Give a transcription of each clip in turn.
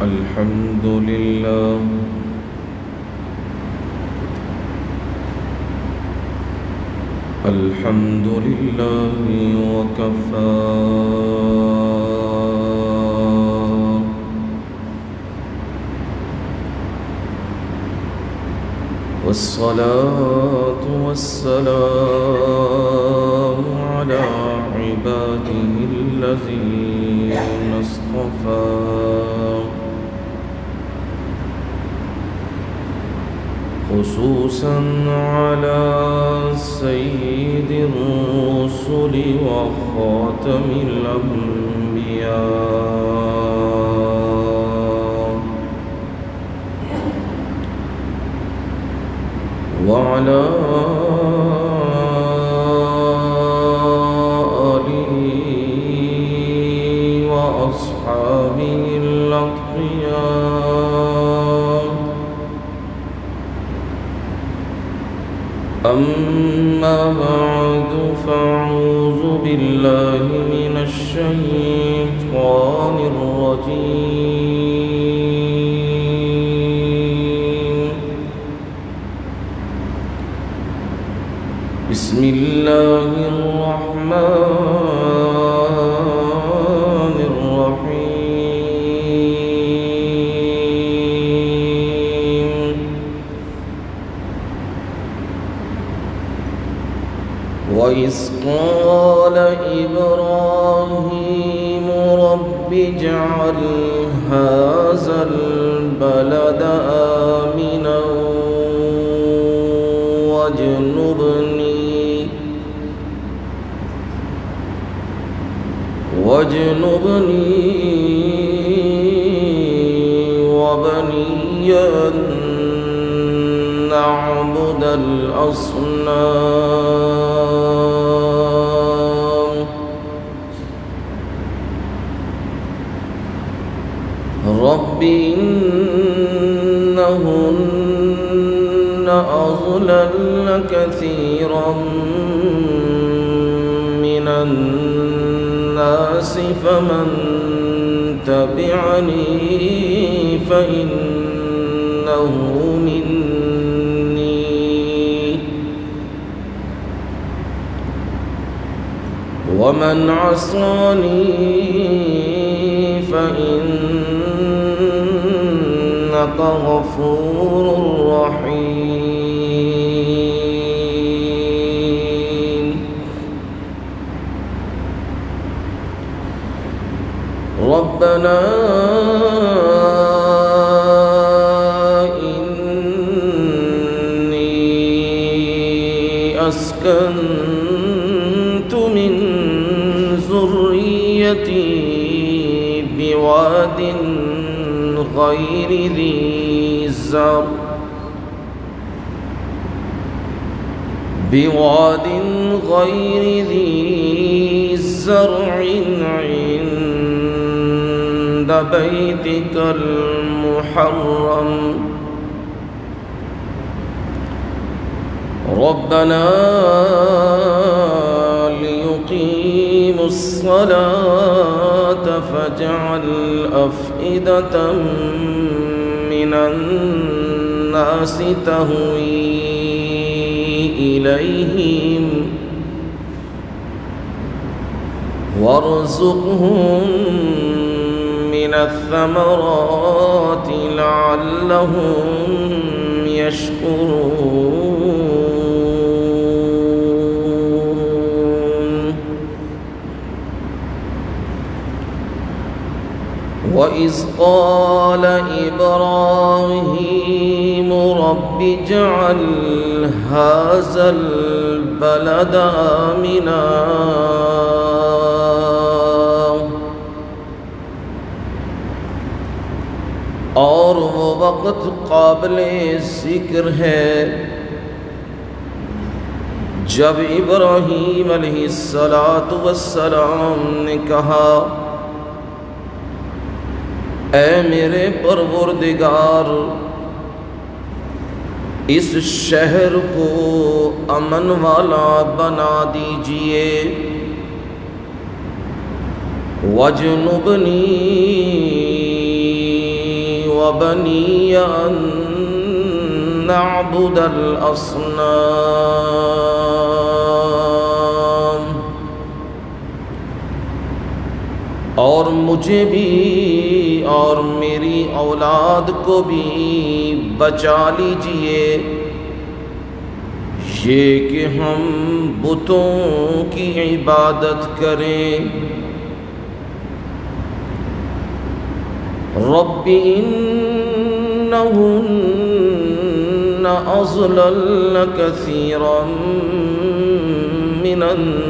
الحمد لله الحمد لله وكفى والصلاة والسلام على عباده الذين اصطفى خصوصا على سيد الرسل وخاتم الأنبياء وعلى آله وأصحابه الأتقياء أما بعد فأعوذ بالله من الشيطان الرجيم بسم الله الرحمن الرحيم وإذ قال إبراهيم رب اجعل هذا البلد آمنا واجنبني وبني أن نعبد الأصنام رب إنهن أضللن كثيرا من الناس فمن تبعني فإنه مني ومن عصاني فإنك غفور رحيم ربنا إني أسكنت من ذريتي بواد غير ذي زرع عند بيتك المحرم ربنا ليقيموا الصلاة فاجعل أفئدة من الناس تهوي إليهم وارزقهم من الثمرات لعلهم يشكرون وإذ قال إبراهيم رب اجعل هذا البلد آمنا اور وہ وقت قابل ذکر ہے جب ابراہیم علیہ السلام نے کہا اے میرے پروردگار اس شہر کو امن والا بنا دیجئے وجنبنی وبني أن نعبد الأصنام اور مجھے بھی اور میری اولاد کو بھی بچا لیجئے یہ کہ ہم بتوں کی عبادت کریں۔ رب انہن اضللن کثیرا من الناس،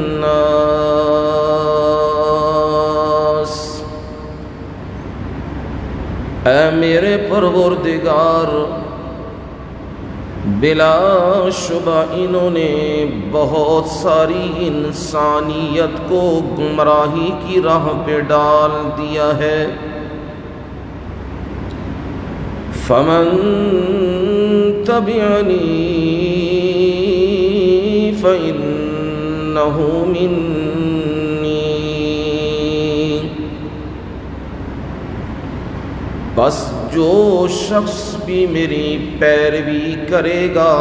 اے میرے پروردگار بلا شبہ انہوں نے بہت ساری انسانیت کو گمراہی کی راہ پہ ڈال دیا ہے۔ فمن تبعنی فإنہ منی، بس جو شخص بھی میری پیروی کرے گا،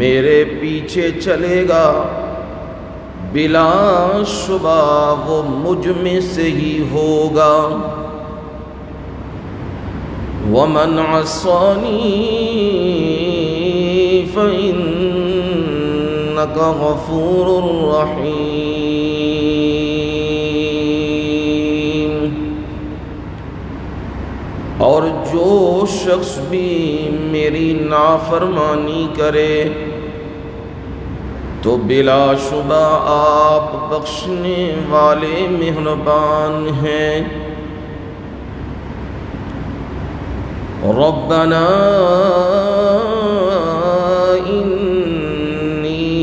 میرے پیچھے چلے گا، بلا شبہ وہ مجھ میں سے ہی ہوگا۔ ومن عصانی فإنک غفور رحیم، اور جو شخص بھی میری نافرمانی کرے تو بلا شبہ آپ بخشنے والے مہربان ہیں۔ ربنا انی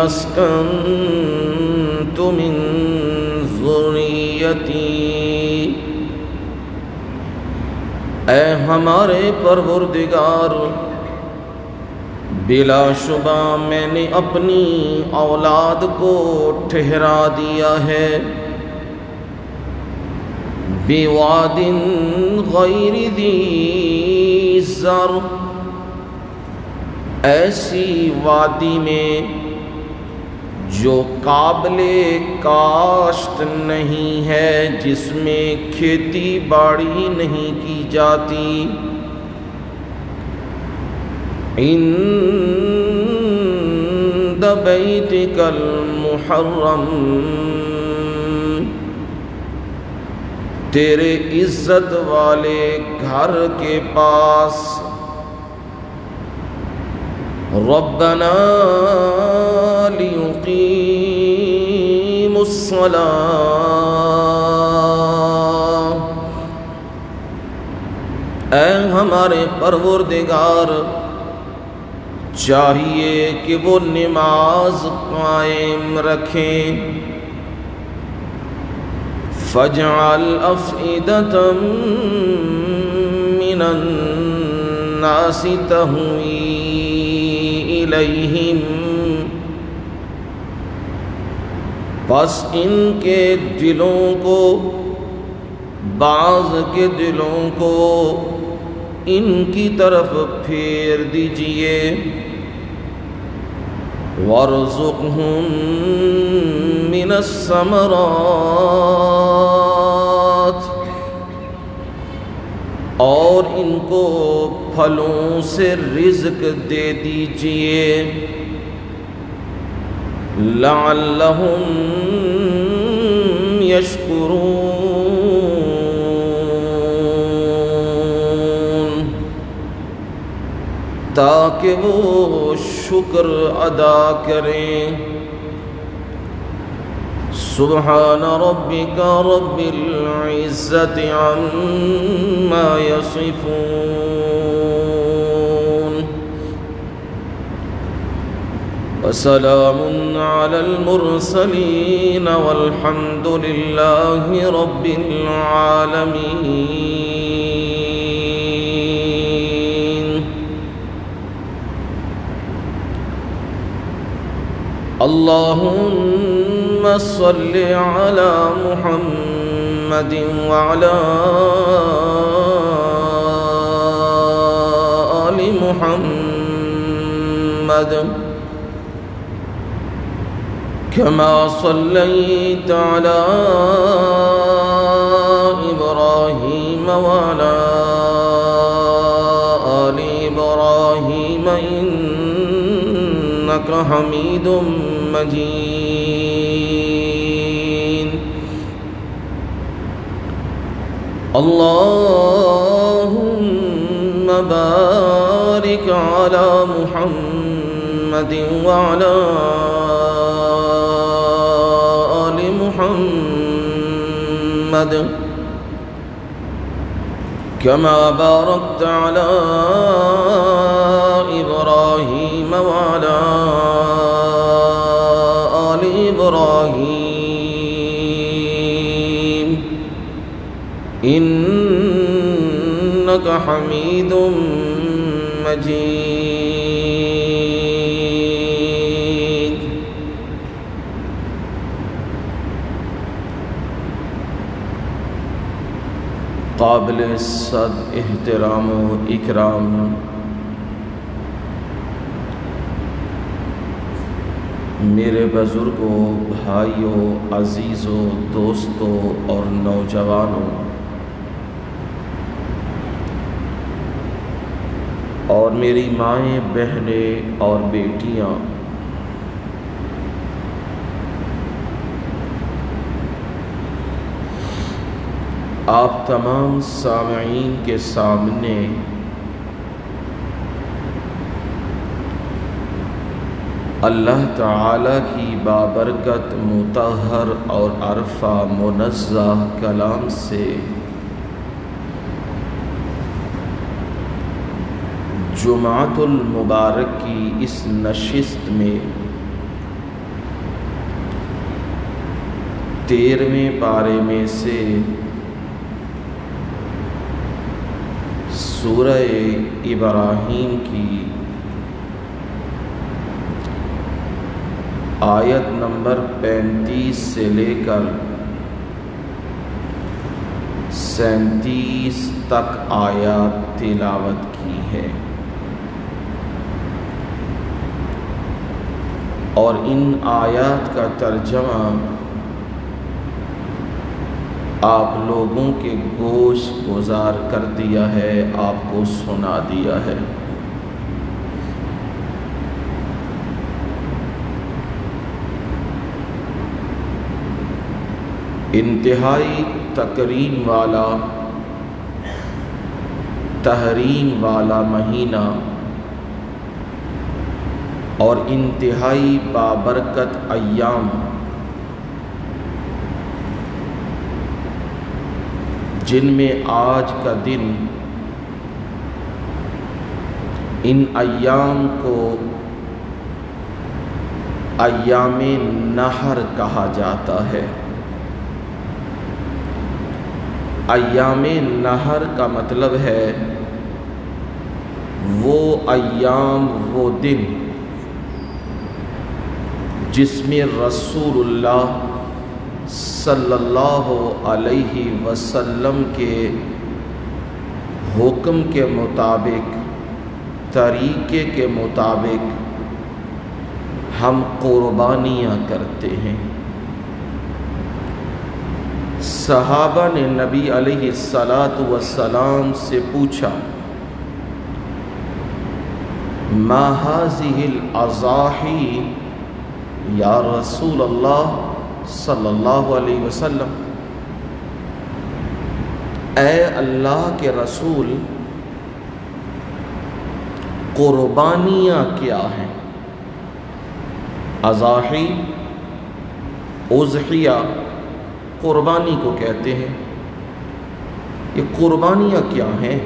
اسکنت من ذریتی، اے ہمارے پروردگار بلا شبہ میں نے اپنی اولاد کو ٹھہرا دیا ہے، بواد غیر ذی زرع، ایسی وادی میں جو قابل کاشت نہیں ہے، جس میں کھیتی باڑی نہیں کی جاتی، عند بیتک المحرم، تیرے عزت والے گھر کے پاس۔ ربنا لیقیموا الصلاۃ، اے ہمارے پروردگار چاہیے کہ وہ نماز قائم رکھیں۔ فاجعل أفئدة من الناس تهوي إليهم، بس ان کے دلوں کو، بعض کے دلوں کو ان کی طرف پھیر دیجئے۔ وارزقهم من الثمرات، اور ان کو پھلوں سے رزق دے دیجئے۔ لعلهم یشکرون، تاکہ وہ شکر ادا کریں۔ سبحان ربک رب العزت عما یصفون، وسلام علی المرسلین والحمد للہ رب العالمین۔ اللہم صل علی محمد وعلی محمد كما صليت على إبراهيم وعلى آل إبراهيم إنك حميد مجيد اللهم بارك على محمد وعلى آل محمد كما باركت على إبراهيم وعلى آل إبراهيم إنك حميد مجيد. قابل صد احترام و اکرام میرے بزرگوں، بھائیوں، عزیزوں، دوستوں اور نوجوانوں اور میری مائیں، بہنیں اور بیٹیاں، آپ تمام سامعین کے سامنے اللہ تعالی کی بابرکت مطہر اور عرفہ منزہ کلام سے جمعۃ المبارک کی اس نشست میں 13ویں پارے میں سے سورہ ابراہیم کی آیت نمبر 35 سے لے کر 37 تک آیات تلاوت کی ہے، اور ان آیات کا ترجمہ آپ لوگوں کے گوش گزار کر دیا ہے، آپ کو سنا دیا ہے۔ انتہائی تکریم والا، تحریم والا مہینہ اور انتہائی بابرکت ایام جن میں آج کا دن، ان ایام کو ایام نحر کہا جاتا ہے۔ ایام نحر کا مطلب ہے وہ ایام، وہ دن جس میں رسول اللہ صلی اللہ علیہ وسلم کے حکم کے مطابق، طریقے کے مطابق ہم قربانیاں کرتے ہیں۔ صحابہ نے نبی علیہ السلام سے پوچھا، ما هذه الاضاحی یا رسول اللہ صلی اللہ علیہ وسلم، اے اللہ کے رسول، قربانیاں کیا ہیں؟ اضاحی، اضحیہ قربانی کو کہتے ہیں، یہ قربانیاں کیا ہیں؟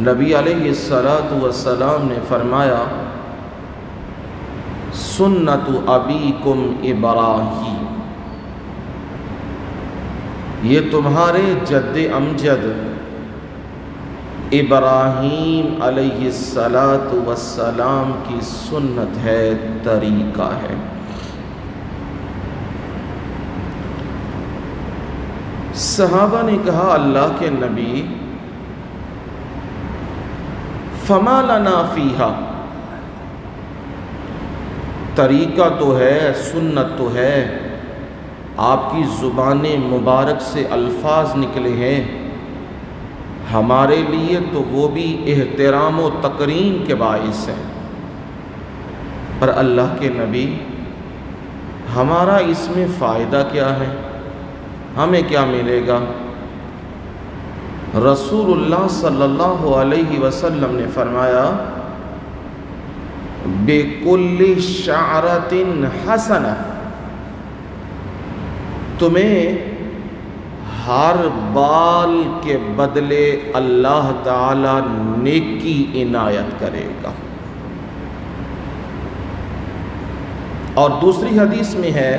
نبی علیہ السلام نے فرمایا، سنت ابیکم ابراہیم، یہ تمہارے جد امجد ابراہیم علیہ السلام کی سنت ہے، طریقہ ہے۔ صحابہ نے کہا، اللہ کے نبی، فما لنا فیہا، طریقہ تو ہے، سنت تو ہے، آپ کی زبان مبارک سے الفاظ نکلے ہیں، ہمارے لیے تو وہ بھی احترام و تکریم کے باعث ہیں، پر اللہ کے نبی ہمارا اس میں فائدہ کیا ہے، ہمیں کیا ملے گا؟ رسول اللہ صلی اللہ علیہ وسلم نے فرمایا بِكُلِّ شَعْرَةٍ حَسَنَةٍ، تمہیں ہر بال کے بدلے اللہ تعالی نیکی عنایت کرے گا۔ اور دوسری حدیث میں ہے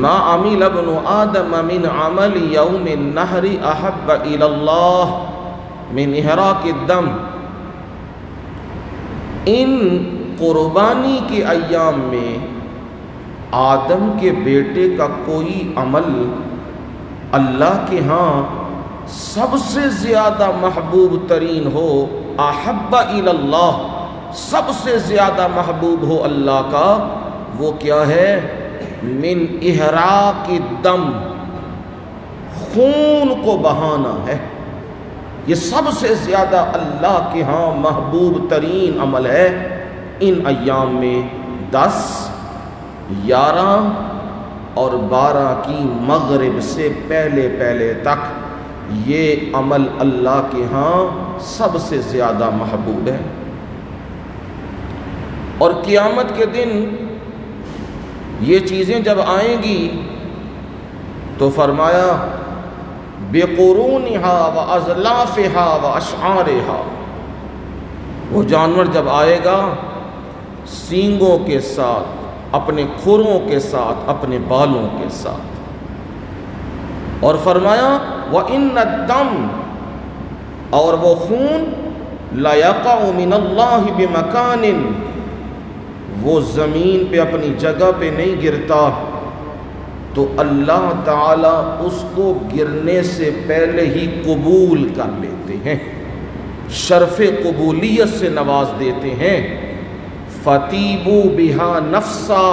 ما عمل ابن آدم من عمل یوم النحر احب الی اللہ من احراق الدم، ان قربانی کے ایام میں آدم کے بیٹے کا کوئی عمل اللہ کے ہاں سب سے زیادہ محبوب ترین ہو، احب الی اللہ، سب سے زیادہ محبوب ہو اللہ کا، وہ کیا ہے؟ من احراق الدم، خون کو بہانا ہے، یہ سب سے زیادہ اللہ کے ہاں محبوب ترین عمل ہے۔ ان ایام میں 10، 11 اور 12 کی مغرب سے پہلے تک یہ عمل اللہ کے ہاں سب سے زیادہ محبوب ہے۔ اور قیامت کے دن یہ چیزیں جب آئیں گی تو فرمایا بِقُرُونِهَا وَأَزْلَافِهَا وَأَشْعَارِهَا، وہ جانور جب آئے گا سینگوں کے ساتھ، اپنے کھروں کے ساتھ، اپنے بالوں کے ساتھ، اور فرمایا وَإِنَّ الدَّمَ، اور وہ خون لَا يَقَعُ مِنَ اللَّهِ بِمَكَانٍ، وہ زمین پہ اپنی جگہ پہ نہیں گرتا، تو اللہ تعالیٰ اس کو گرنے سے پہلے ہی قبول کر لیتے ہیں، شرف قبولیت سے نواز دیتے ہیں۔ فَتِيبُوا بِهَا نَفْسًا،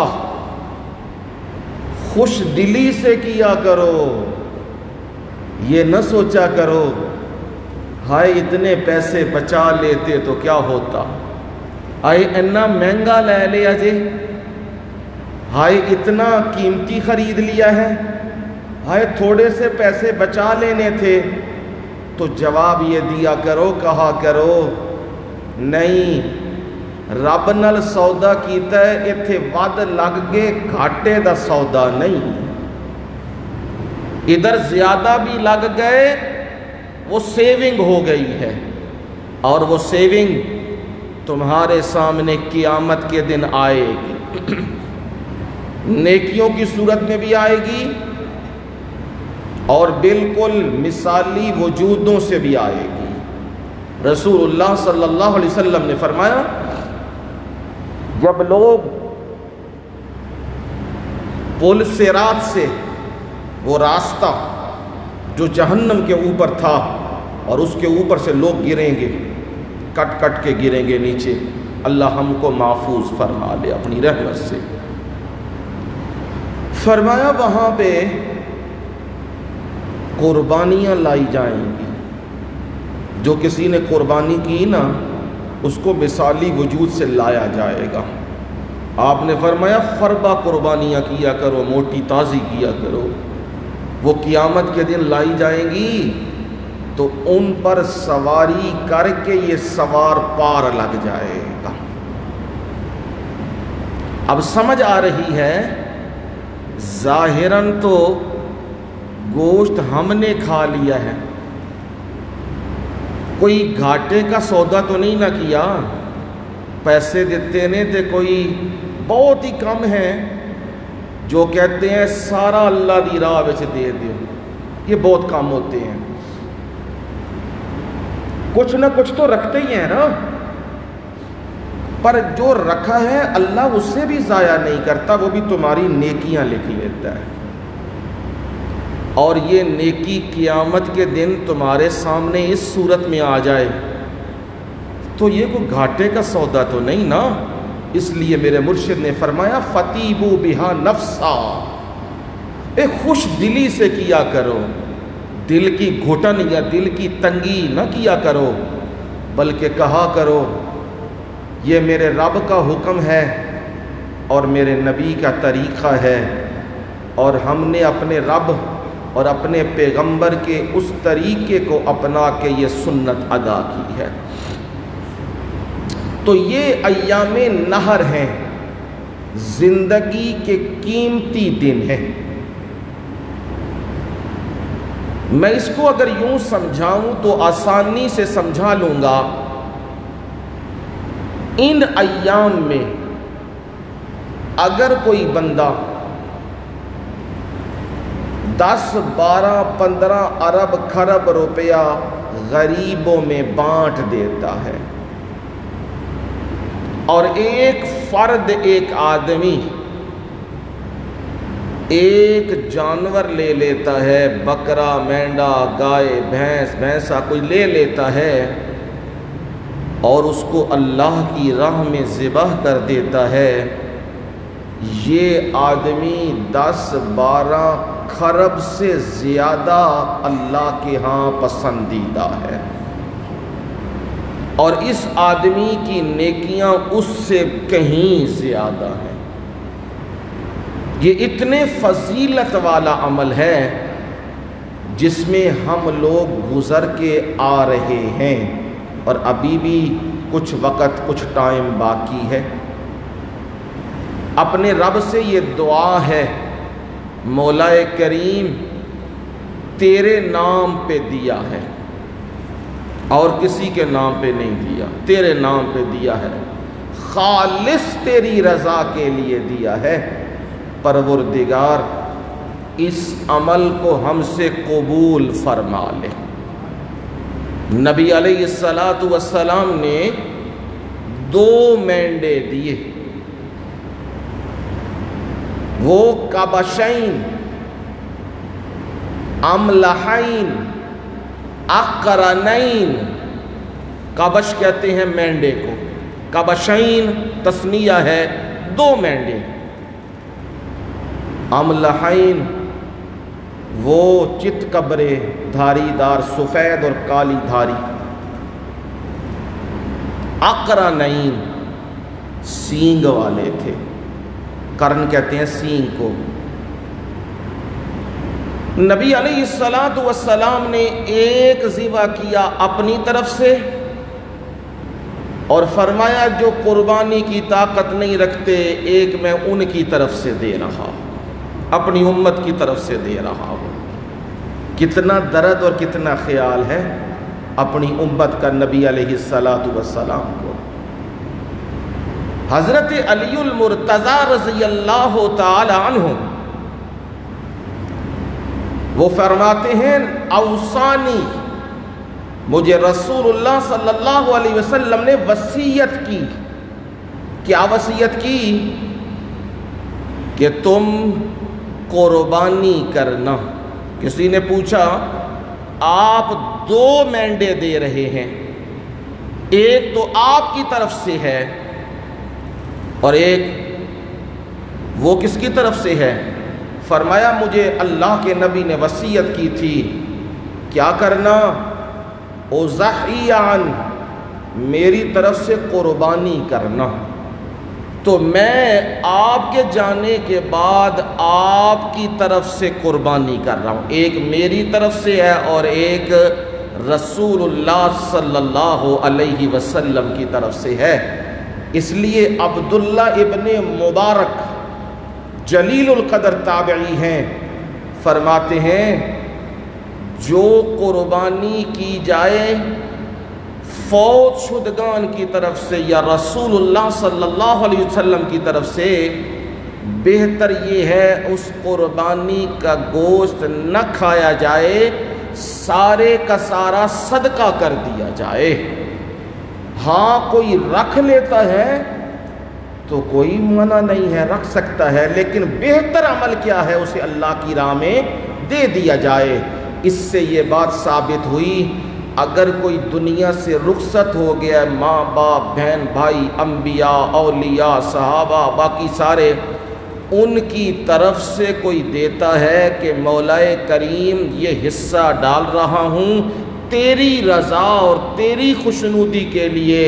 خوش دلی سے کیا کرو، یہ نہ سوچا کرو ہائے اتنے پیسے بچا لیتے تو کیا ہوتا، ہائے اتنا مہنگا لے لیا جی، ہائے اتنا قیمتی خرید لیا ہے، ہائے تھوڑے سے پیسے بچا لینے تھے۔ تو جواب یہ دیا کرو، کہا کرو نہیں، رب نال سودا کیتا ہے، ایتھے ود لگ گئے، گھاٹے دا سودا نہیں، ادھر زیادہ بھی لگ گئے، وہ سیونگ ہو گئی ہے، اور وہ سیونگ تمہارے سامنے قیامت کے دن آئے گی، نیکیوں کی صورت میں بھی آئے گی اور بالکل مثالی وجودوں سے بھی آئے گی۔ رسول اللہ صلی اللہ علیہ وسلم نے فرمایا جب لوگ پل صراط سے، وہ راستہ جو جہنم کے اوپر تھا اور اس کے اوپر سے لوگ گریں گے، کٹ کٹ کے گریں گے نیچے، اللہ ہم کو محفوظ فرما لے اپنی رحمت سے۔ فرمایا وہاں پہ قربانیاں لائی جائیں گی، جو کسی نے قربانی کی نا اس کو مثالی وجود سے لایا جائے گا۔ آپ نے فرمایا فربا قربانیاں کیا کرو، موٹی تازی کیا کرو، وہ قیامت کے دن لائی جائیں گی تو ان پر سواری کر کے یہ سوار پار لگ جائے گا۔ اب سمجھ آ رہی ہے، ظاہراً تو گوشت ہم نے کھا لیا ہے، کوئی گھاٹے کا سودا تو نہیں نہ کیا، پیسے دیتے نے تے کوئی بہت ہی کم ہیں جو کہتے ہیں سارا اللہ دی راہ وچ دے دیو، یہ بہت کم ہوتے ہیں، کچھ نہ کچھ تو رکھتے ہی ہیں نا، پر جو رکھا ہے اللہ اس سے بھی ضائع نہیں کرتا، وہ بھی تمہاری نیکیاں لکھ لیتا ہے۔ اور یہ نیکی قیامت کے دن تمہارے سامنے اس صورت میں آ جائے تو یہ کوئی گھاٹے کا سودا تو نہیں نا۔ اس لیے میرے مرشد نے فرمایا فتیبو بہا نفسا، ایک خوش دلی سے کیا کرو، دل کی گھٹن یا دل کی تنگی نہ کیا کرو، بلکہ کہا کرو یہ میرے رب کا حکم ہے اور میرے نبی کا طریقہ ہے، اور ہم نے اپنے رب اور اپنے پیغمبر کے اس طریقے کو اپنا کے یہ سنت ادا کی ہے۔ تو یہ ایام نہر ہیں، زندگی کے قیمتی دن ہیں۔ میں اس کو اگر یوں سمجھاؤں تو آسانی سے سمجھا لوں گا۔ ان ایام میں اگر کوئی بندہ 10 12 15 ارب کھرب روپیہ غریبوں میں بانٹ دیتا ہے، اور ایک فرد، ایک آدمی ایک جانور لے لیتا ہے، بکرا، مینڈا، گائے، بھینسا کوئی لے لیتا ہے اور اس کو اللہ کی راہ میں ذبح کر دیتا ہے، یہ آدمی 10 12 کھرب سے زیادہ اللہ کے ہاں پسندیدہ ہے، اور اس آدمی کی نیکیاں اس سے کہیں زیادہ ہیں۔ یہ اتنے فضیلت والا عمل ہے جس میں ہم لوگ گزر کے آ رہے ہیں، اور ابھی بھی کچھ وقت، کچھ ٹائم باقی ہے۔ اپنے رب سے یہ دعا ہے، مولا کریم تیرے نام پہ دیا ہے اور کسی کے نام پہ نہیں دیا، تیرے نام پہ دیا ہے، خالص تیری رضا کے لیے دیا ہے، پروردگار اس عمل کو ہم سے قبول فرما لے۔ نبی علیہ السلام نے 2 مینڈے دیے، وہ کبشین املحین اقرنین، کبش کہتے ہیں مینڈے کو، کبشین تسمیہ ہے 2 مینڈے، املحین وہ چت کبرے دھاری دار، سفید اور کالی دھاری، اقرنین سینگ والے تھے، کرن کہتے ہیں سینگ کو۔ نبی علیہ السلام نے ایک ذبح کیا اپنی طرف سے، اور فرمایا جو قربانی کی طاقت نہیں رکھتے ایک میں ان کی طرف سے دے رہا ہوں، اپنی امت کی طرف سے دے رہا ہوں۔ کتنا درد اور کتنا خیال ہے اپنی امت کا نبی علیہ السلام کو۔ حضرت علی المرتضیٰ رضی اللہ تعالی عنہ وہ فرماتے ہیں اوصانی، مجھے رسول اللہ صلی اللہ علیہ وسلم نے وصیت کی، کیا وصیت کی؟ کہ تم قربانی کرنا۔ کسی نے پوچھا آپ 2 مینڈے دے رہے ہیں، ایک تو آپ کی طرف سے ہے اور ایک وہ کس کی طرف سے ہے؟ فرمایا مجھے اللہ کے نبی نے وصیت کی تھی، کیا کرنا؟ اضحیان، میری طرف سے قربانی کرنا۔ تو میں آپ کے جانے کے بعد آپ کی طرف سے قربانی کر رہا ہوں، ایک میری طرف سے ہے اور ایک رسول اللہ صلی اللہ علیہ وسلم کی طرف سے ہے۔ اس لیے عبداللہ ابن مبارک جلیل القدر تابعی ہیں، فرماتے ہیں جو قربانی کی جائے فوت شدگان کی طرف سے یا رسول اللہ صلی اللہ علیہ وسلم کی طرف سے، بہتر یہ ہے اس قربانی کا گوشت نہ کھایا جائے، سارے کا سارا صدقہ کر دیا جائے۔ ہاں کوئی رکھ لیتا ہے تو کوئی منع نہیں ہے، رکھ سکتا ہے، لیکن بہتر عمل کیا ہے؟ اسے اللہ کی راہ میں دے دیا جائے۔ اس سے یہ بات ثابت ہوئی اگر کوئی دنیا سے رخصت ہو گیا، ماں باپ بہن بھائی انبیاء اولیاء صحابہ باقی سارے، ان کی طرف سے کوئی دیتا ہے کہ مولا کریم یہ حصہ ڈال رہا ہوں تیری رضا اور تیری خوشنودی کے لیے،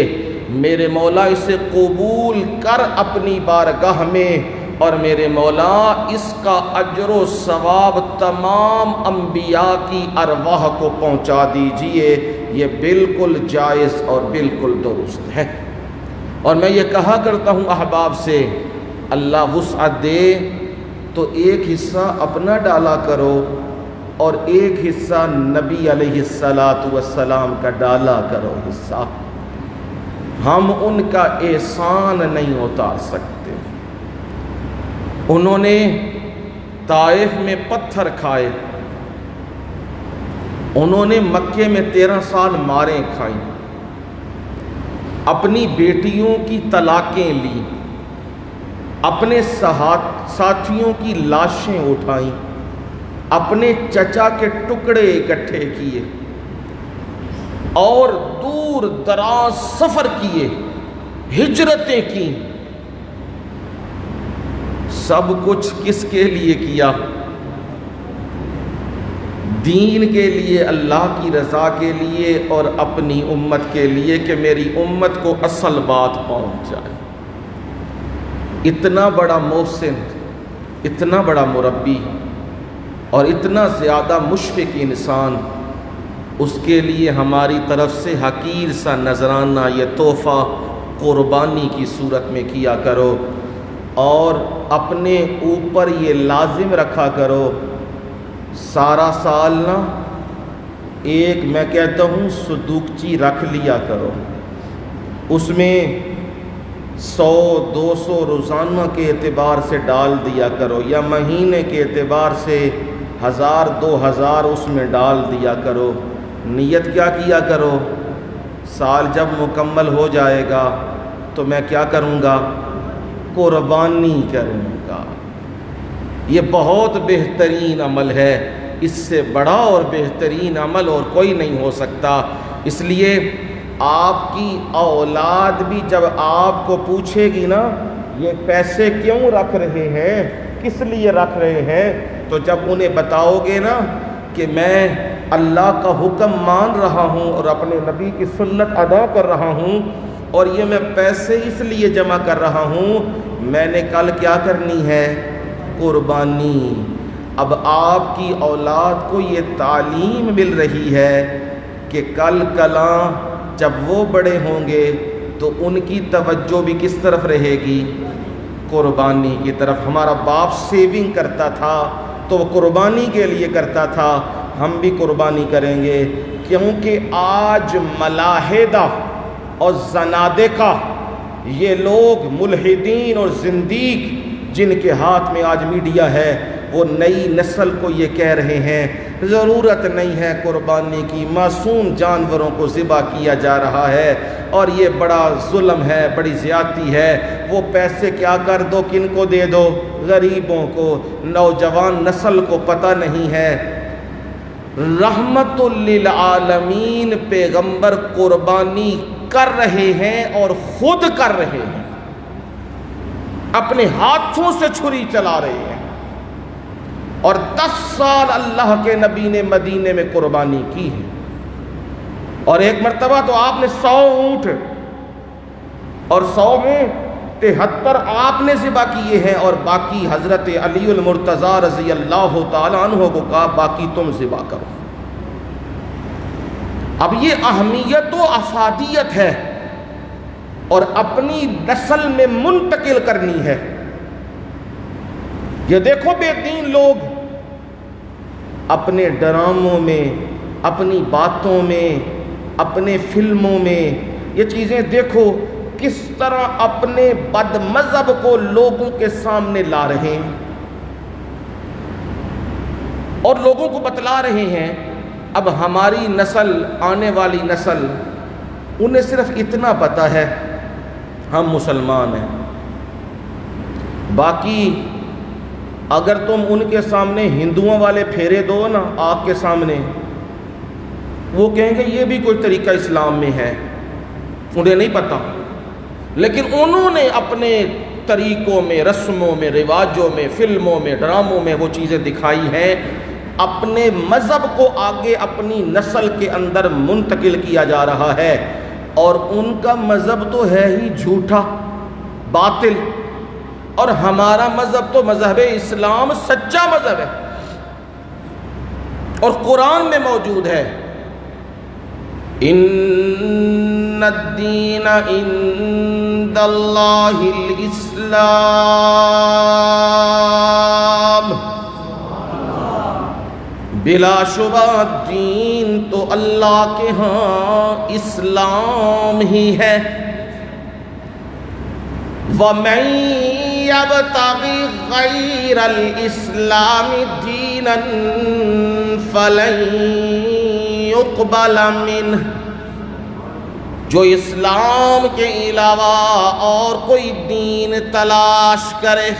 میرے مولا اسے قبول کر اپنی بارگاہ میں، اور میرے مولا اس کا اجر و ثواب تمام انبیاء کی ارواح کو پہنچا دیجئے، یہ بالکل جائز اور بالکل درست ہے۔ اور میں یہ کہا کرتا ہوں احباب سے، اللہ وسعت دے تو ایک حصہ اپنا ڈالا کرو اور ایک حصہ نبی علیہ السلام کا ڈالا کرو حصہ، ہم ان کا احسان نہیں اتار سکتے۔ انہوں نے طائف میں پتھر کھائے، انہوں نے مکے میں 13 سال ماریں کھائیں، اپنی بیٹیوں کی طلاقیں لی، اپنے ساتھیوں کی لاشیں اٹھائیں، اپنے چچا کے ٹکڑے اکٹھے کیے اور دور دراز سفر کیے، ہجرتیں کی، سب کچھ کس کے لیے کیا؟ دین کے لیے، اللہ کی رضا کے لیے اور اپنی امت کے لیے کہ میری امت کو اصل بات پہنچ جائے۔ اتنا بڑا محسن، اتنا بڑا مربی اور اتنا زیادہ مشفق انسان، اس کے لیے ہماری طرف سے حقیر سا نذرانہ یہ تحفہ قربانی کی صورت میں کیا کرو، اور اپنے اوپر یہ لازم رکھا کرو سارا سال نا ایک میں کہتا ہوں صدوقچی رکھ لیا کرو، اس میں 100-200 روزانہ کے اعتبار سے ڈال دیا کرو، یا مہینے کے اعتبار سے 1000-2000 اس میں ڈال دیا کرو۔ نیت کیا کیا کرو؟ سال جب مکمل ہو جائے گا تو میں کیا کروں گا؟ قربانی کروں گا۔ یہ بہت بہترین عمل ہے، اس سے بڑا اور بہترین عمل اور کوئی نہیں ہو سکتا۔ اس لیے آپ کی اولاد بھی جب آپ کو پوچھے گی نا یہ پیسے کیوں رکھ رہے ہیں، کس لیے رکھ رہے ہیں، تو جب انہیں بتاؤ گے نا کہ میں اللہ کا حکم مان رہا ہوں اور اپنے نبی کی سنت ادا کر رہا ہوں، اور یہ میں پیسے اس لیے جمع کر رہا ہوں، میں نے کل کیا کرنی ہے؟ قربانی۔ اب آپ کی اولاد کو یہ تعلیم مل رہی ہے کہ کل کلاں جب وہ بڑے ہوں گے تو ان کی توجہ بھی کس طرف رہے گی؟ قربانی کی طرف۔ ہمارا باپ سیونگ کرتا تھا تو وہ قربانی کے لیے کرتا تھا، ہم بھی قربانی کریں گے، کیونکہ آج ملاحدہ اور زنادقہ، یہ لوگ ملحدین اور زندیق جن کے ہاتھ میں آج میڈیا ہے، وہ نئی نسل کو یہ کہہ رہے ہیں ضرورت نہیں ہے قربانی کی، معصوم جانوروں کو ذبح کیا جا رہا ہے اور یہ بڑا ظلم ہے، بڑی زیادتی ہے، وہ پیسے کیا کر دو، کن کو دے دو؟ غریبوں کو، نوجوان نسل کو پتہ نہیں ہے۔ رحمت للعالمین پیغمبر قربانی کر رہے ہیں اور خود کر رہے ہیں، اپنے ہاتھوں سے چھری چلا رہے ہیں، اور 10 سال اللہ کے نبی نے مدینے میں قربانی کی ہے، اور ایک مرتبہ تو آپ نے 100 اونٹ اور 100 میں 73 آپ نے ذبح کیے ہیں، اور باقی حضرت علی المرتضیٰ رضی اللہ تعالیٰ عنہ کو کہا باقی تم ذبح کرو۔ اب یہ اہمیت و افادیت ہے اور اپنی نسل میں منتقل کرنی ہے۔ یہ دیکھو بے دین لوگ اپنے ڈراموں میں، اپنی باتوں میں، اپنے فلموں میں یہ چیزیں دیکھو کس طرح اپنے بد مذہب کو لوگوں کے سامنے لا رہے ہیں اور لوگوں کو بتلا رہے ہیں۔ اب ہماری نسل، آنے والی نسل، انہیں صرف اتنا پتہ ہے ہم مسلمان ہیں، باقی اگر تم ان کے سامنے ہندوؤں والے پھیرے دو نا آگ کے سامنے، وہ کہیں گے یہ بھی کوئی طریقہ اسلام میں ہے، انہیں نہیں پتہ، لیکن انہوں نے اپنے طریقوں میں، رسموں میں، رواجوں میں، فلموں میں، ڈراموں میں وہ چیزیں دکھائی ہیں، اپنے مذہب کو آگے اپنی نسل کے اندر منتقل کیا جا رہا ہے، اور ان کا مذہب تو ہے ہی جھوٹا، باطل، اور ہمارا مذہب تو مذہب اسلام سچا مذہب ہے اور قرآن میں موجود ہے، ان الدین عند اللہ الاسلام، بلا شبہ دین تو اللہ کے ہاں اسلام ہی ہے، وَمَن يَبْتَغِ غَيْرَ الْإِسْلَامِ دِينًا فَلَن يُقْبَلَ مِنْهُ، جو اسلام کے علاوہ اور کوئی دین تلاش کرے،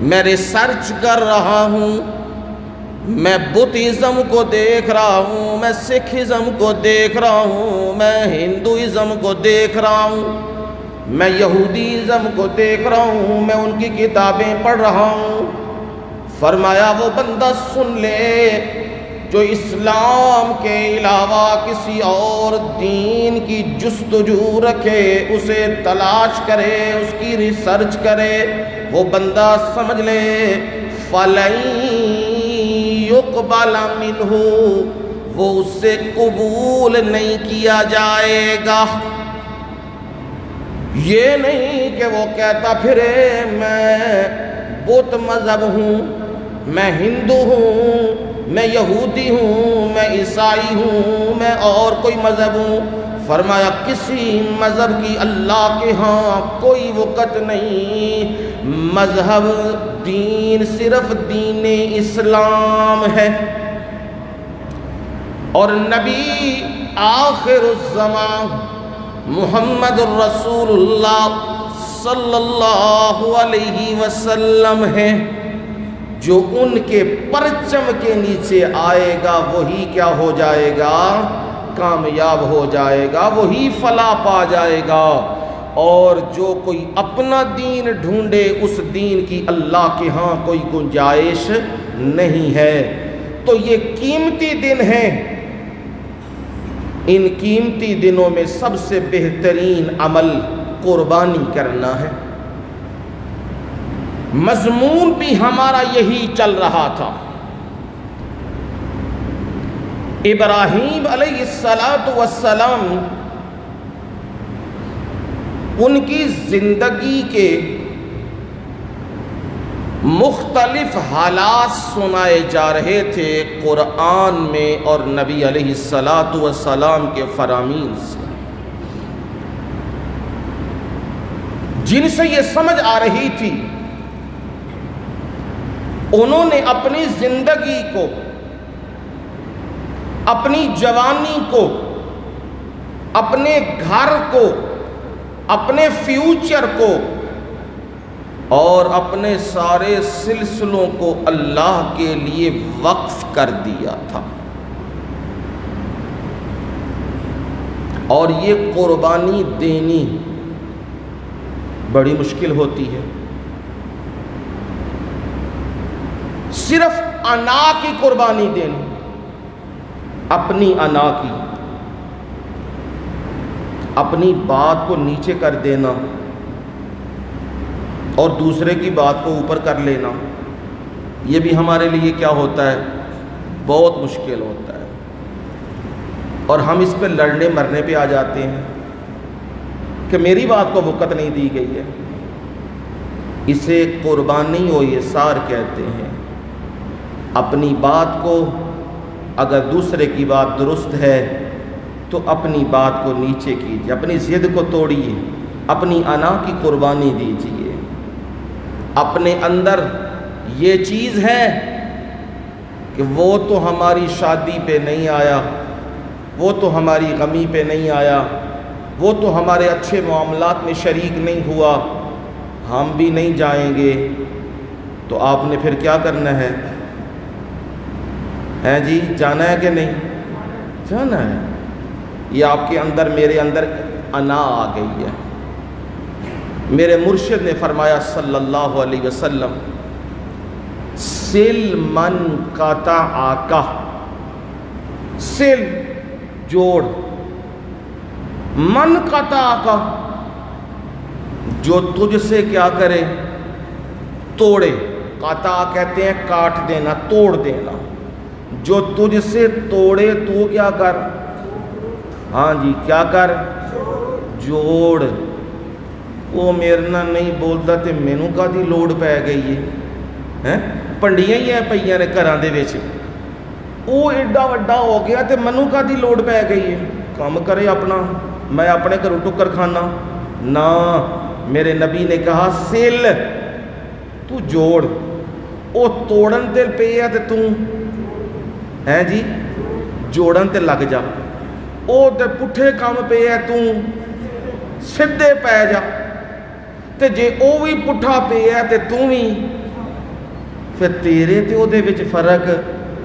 میں ریسرچ کر رہا ہوں، میں بدھزم کو دیکھ رہا ہوں، میں سکھزم کو دیکھ رہا ہوں، میں ہندوازم کو دیکھ رہا ہوں، میں یہودیزم کو دیکھ رہا ہوں، میں ان کی کتابیں پڑھ رہا ہوں، فرمایا وہ بندہ سن لے جو اسلام کے علاوہ کسی اور دین کی جستجو رکھے، اسے تلاش کرے، اس کی ریسرچ کرے، وہ بندہ سمجھ لے فَلَن يُقْبَلَ مِنْهُ، وہ اس سے قبول نہیں کیا جائے گا۔ یہ نہیں کہ وہ کہتا پھرے میں بت مذہب ہوں، میں ہندو ہوں، میں یہودی ہوں، میں عیسائی ہوں، میں اور کوئی مذہب ہوں، فرمایا کسی مذہب کی اللہ کے ہاں کوئی وقت نہیں، مذہب دین صرف دین اسلام ہے، اور نبی آخر الزمان محمد الرسول اللہ صلی اللہ علیہ وسلم ہے، جو ان کے پرچم کے نیچے آئے گا وہی کیا ہو جائے گا، کامیاب ہو جائے گا، وہی فلاح پا جائے گا، اور جو کوئی اپنا دین ڈھونڈے اس دین کی اللہ کے ہاں کوئی گنجائش نہیں ہے۔ تو یہ قیمتی دن ہے، ان قیمتی دنوں میں سب سے بہترین عمل قربانی کرنا ہے۔ مضمون بھی ہمارا یہی چل رہا تھا۔ ابراہیم علیہ السلام ان کی زندگی کے مختلف حالات سنائے جا رہے تھے قرآن میں اور نبی علیہ السلام کے فرامین سے، جن سے یہ سمجھ آ رہی تھی انہوں نے اپنی زندگی کو، اپنی جوانی کو، اپنے گھر کو، اپنے فیوچر کو اور اپنے سارے سلسلوں کو اللہ کے لیے وقف کر دیا تھا، اور یہ قربانی دینی بڑی مشکل ہوتی ہے۔ صرف انا کی قربانی دینی، اپنی انا کی، اپنی بات کو نیچے کر دینا اور دوسرے کی بات کو اوپر کر لینا، یہ بھی ہمارے لیے کیا ہوتا ہے، بہت مشکل ہوتا ہے، اور ہم اس پہ لڑنے مرنے پہ آ جاتے ہیں کہ میری بات کو وقت نہیں دی گئی ہے۔ اسے قربانی و یسار کہتے ہیں۔ اپنی بات کو، اگر دوسرے کی بات درست ہے تو اپنی بات کو نیچے کیجیے، اپنی ضد کو توڑیے، اپنی انا کی قربانی دیجیے۔ اپنے اندر یہ چیز ہے کہ وہ تو ہماری شادی پہ نہیں آیا، وہ تو ہماری غمی پہ نہیں آیا، وہ تو ہمارے اچھے معاملات میں شریک نہیں ہوا، ہم بھی نہیں جائیں گے۔ تو آپ نے پھر کیا کرنا ہے جی؟ جانا ہے کہ نہیں جانا ہے؟ یہ آپ کے اندر میرے اندر انا آ گئی ہے۔ میرے مرشد نے فرمایا صلی اللہ علیہ وسلم، سل من قطعک، سل جوڑ، من قطعک جو تجھ سے کیا کرے توڑے، قطع کہتے ہیں کاٹ دینا، توڑ دینا، جو تجھ سے توڑے تو کیا کر، ہاں جی کیا کر، جوڑ۔ وہ میرے نہ نہیں بولتا تے مینوں کادی لوڑ پی گئی ہے، پنڈیاں ہی پئیاں نے گھراں دے وچ، وہ ایڈا وڈا ہو گیا تے منوں کادی لوڑ پی گئی ہے، کام کرے اپنا، میں اپنے گھروں ٹکر کھانا نہ۔ میرے نبی نے کہا سل، تو جوڑ، وہ توڑن تے پے ہے تے توں ہے جی جوڑن تے لگ جا، وہ تے پٹھے کام پے ہے توں سدھے پے جا، تے جے او بھی پٹھا پے ہے تے توں بھی، پھر تیرے تے او دے وچ فرق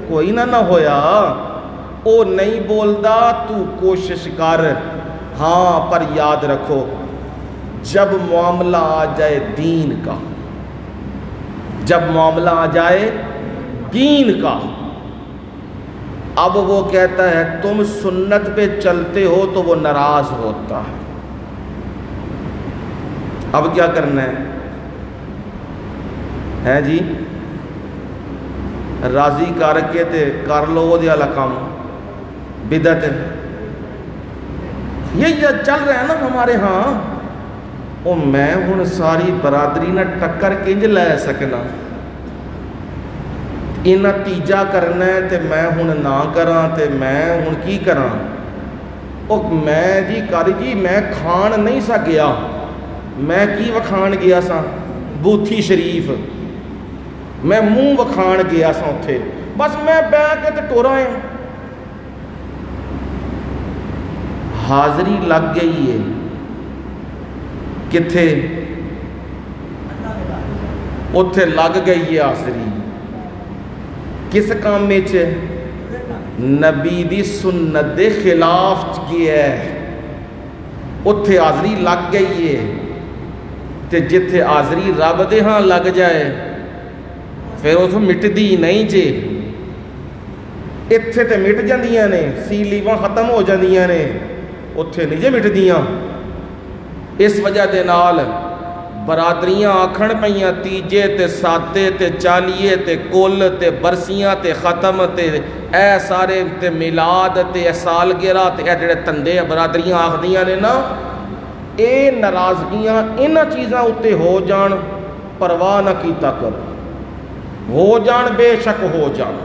کوئی نہ ہویا۔ او نہیں بولدا تو کوشش کر، ہاں پر یاد رکھو جب معاملہ آ جائے دین کا، جب معاملہ آ جائے دین کا، اب وہ کہتا ہے تم سنت پہ چلتے ہو تو وہ ناراض ہوتا ہے۔ اب کیا کرنا ہے جی؟ راضی کر کے تے کر لو وہ والا کام، بدعت یہ چل رہا ہے نا ہمارے ہاں۔ او میں ہن ساری برادری نہ ٹکر کنج لے سکنا، اینا تیجا کرنا ہے تے میں ہن نہ کراں تے میں ہن کی کراں؟ او میں جی کر جی میں کھان نہیں سا گیا، میں کی وکھان گیا سا؟ بوتھی شریف، میں منہ وکھان گیا سا اتھے، بس میں بہ کے تے ٹورا ہے، حاضری لگ گئی ہے کتھے؟ اتھے لگ گئی ہے حاضری، کس کام میں چھے؟ نبی دی سنت دے خلاف کیا ہے، اتھے حاضری لگ گئی ہے۔ تے جتھے حاضری رب دے ہاں لگ جائے پھر اتھے مٹ دی نہیں جے، اتھے تے مٹ جاندیاں نے، سیلیواں ختم ہو جاندیاں نے، اتھے نہیں جے مٹ دیاں۔ اس وجہ دے نال برادریاں آکھن پئیاں تیجے تے ساتے تے چالیے تے کل تے برسیاں تے ختم تے اے سارے تے میلاد تے اے سالگرہ تے اے جڑے تندے برادریاں آکھدیاں نے نا، اے ناراضگیاں انہاں چیزاں اتے ہو جان، پرواہ نہ کیتا کر، ہو جان بے شک ہو جان،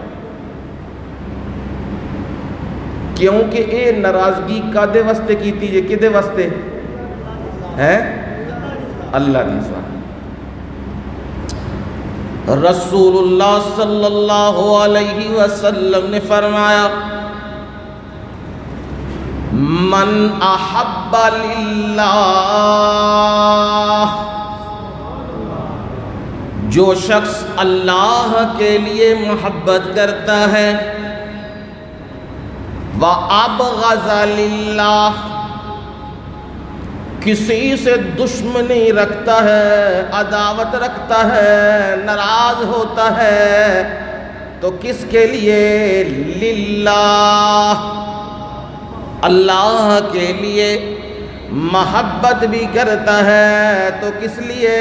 کیونکہ اے ناراضگی کدے واسطے کیتی جے؟ کدے واسطے ہے؟ اللہ دی ذات۔ رسول اللہ صلی اللہ علیہ وسلم نے فرمایا من احب للہ، جو شخص اللہ کے لیے محبت کرتا ہے، وَأَبْغَضَ لِلَّهِ، کسی سے دشمنی رکھتا ہے، عداوت رکھتا ہے، ناراض ہوتا ہے، تو کس کے لیے؟ للہ، اللہ کے لیے محبت بھی کرتا ہے، تو کس لیے؟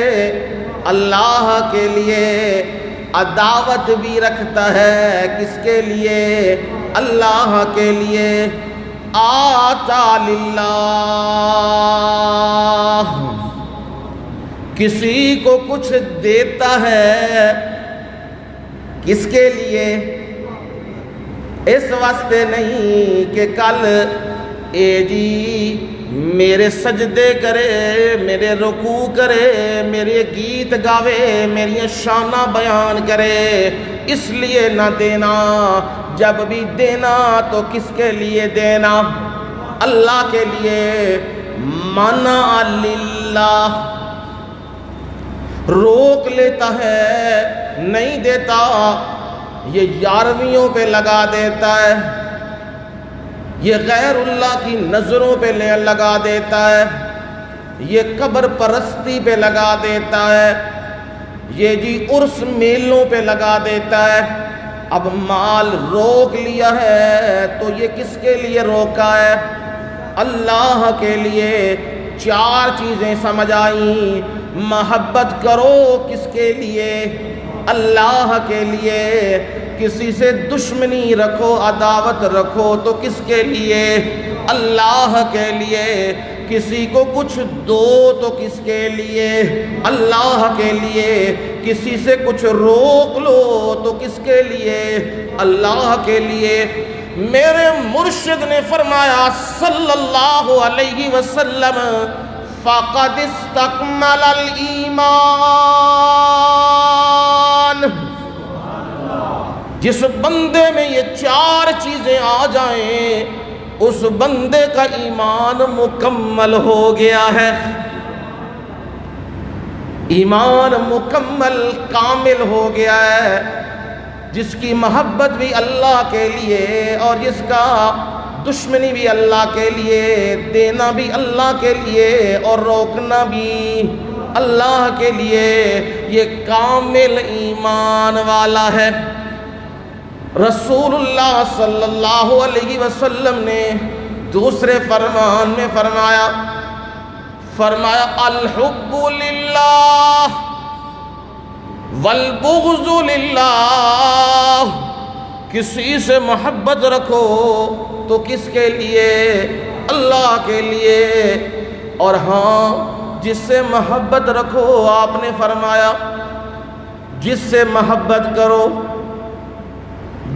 اللہ کے لیے عداوت بھی رکھتا ہے، کس کے لیے؟ اللہ کے لیے۔ آتا للہ، کسی کو کچھ دیتا ہے، کس کے لیے؟ اس واسطے نہیں کہ کل اے جی میرے سجدے کرے، میرے رکوع کرے، میرے گیت گاوے، میری شانہ بیان کرے، اس لیے نہ دینا۔ جب بھی دینا تو کس کے لیے دینا؟ اللہ کے لیے۔ منع للہ، روک لیتا ہے نہیں دیتا، یہ یارویوں پہ لگا دیتا ہے، یہ غیر اللہ کی نظروں پہ لگا دیتا ہے، یہ قبر پرستی پہ لگا دیتا ہے، یہ جی عرس میلوں پہ لگا دیتا ہے۔ اب مال روک لیا ہے تو یہ کس کے لیے روکا ہے؟ اللہ کے لیے۔ چار چیزیں سمجھ آئیں۔ محبت کرو کس کے لیے؟ اللہ کے لیے۔ کسی سے دشمنی رکھو، عداوت رکھو تو کس کے لیے؟ اللہ کے لیے۔ کسی کو کچھ دو تو کس کے لیے؟ اللہ کے لیے۔ کسی سے کچھ روک لو تو کس کے لیے؟ اللہ کے لیے۔ میرے مرشد نے فرمایا صلی اللہ علیہ وسلم، فَقَدْ اسْتَكْمَلَ الْإِيمَانِ، جس بندے میں یہ چار چیزیں آ جائیں اس بندے کا ایمان مکمل ہو گیا ہے۔ ایمان مکمل کامل ہو گیا ہے، جس کی محبت بھی اللہ کے لیے اور جس کا دشمنی بھی اللہ کے لیے، دینا بھی اللہ کے لیے اور روکنا بھی اللہ کے لیے، یہ کامل ایمان والا ہے۔ رسول اللہ صلی اللہ علیہ وسلم نے دوسرے فرمان میں فرمایا الحب للہ والبغض للہ، کسی سے محبت رکھو تو کس کے لیے؟ اللہ کے لیے۔ اور ہاں، جس سے محبت رکھو، آپ نے فرمایا جس سے محبت کرو،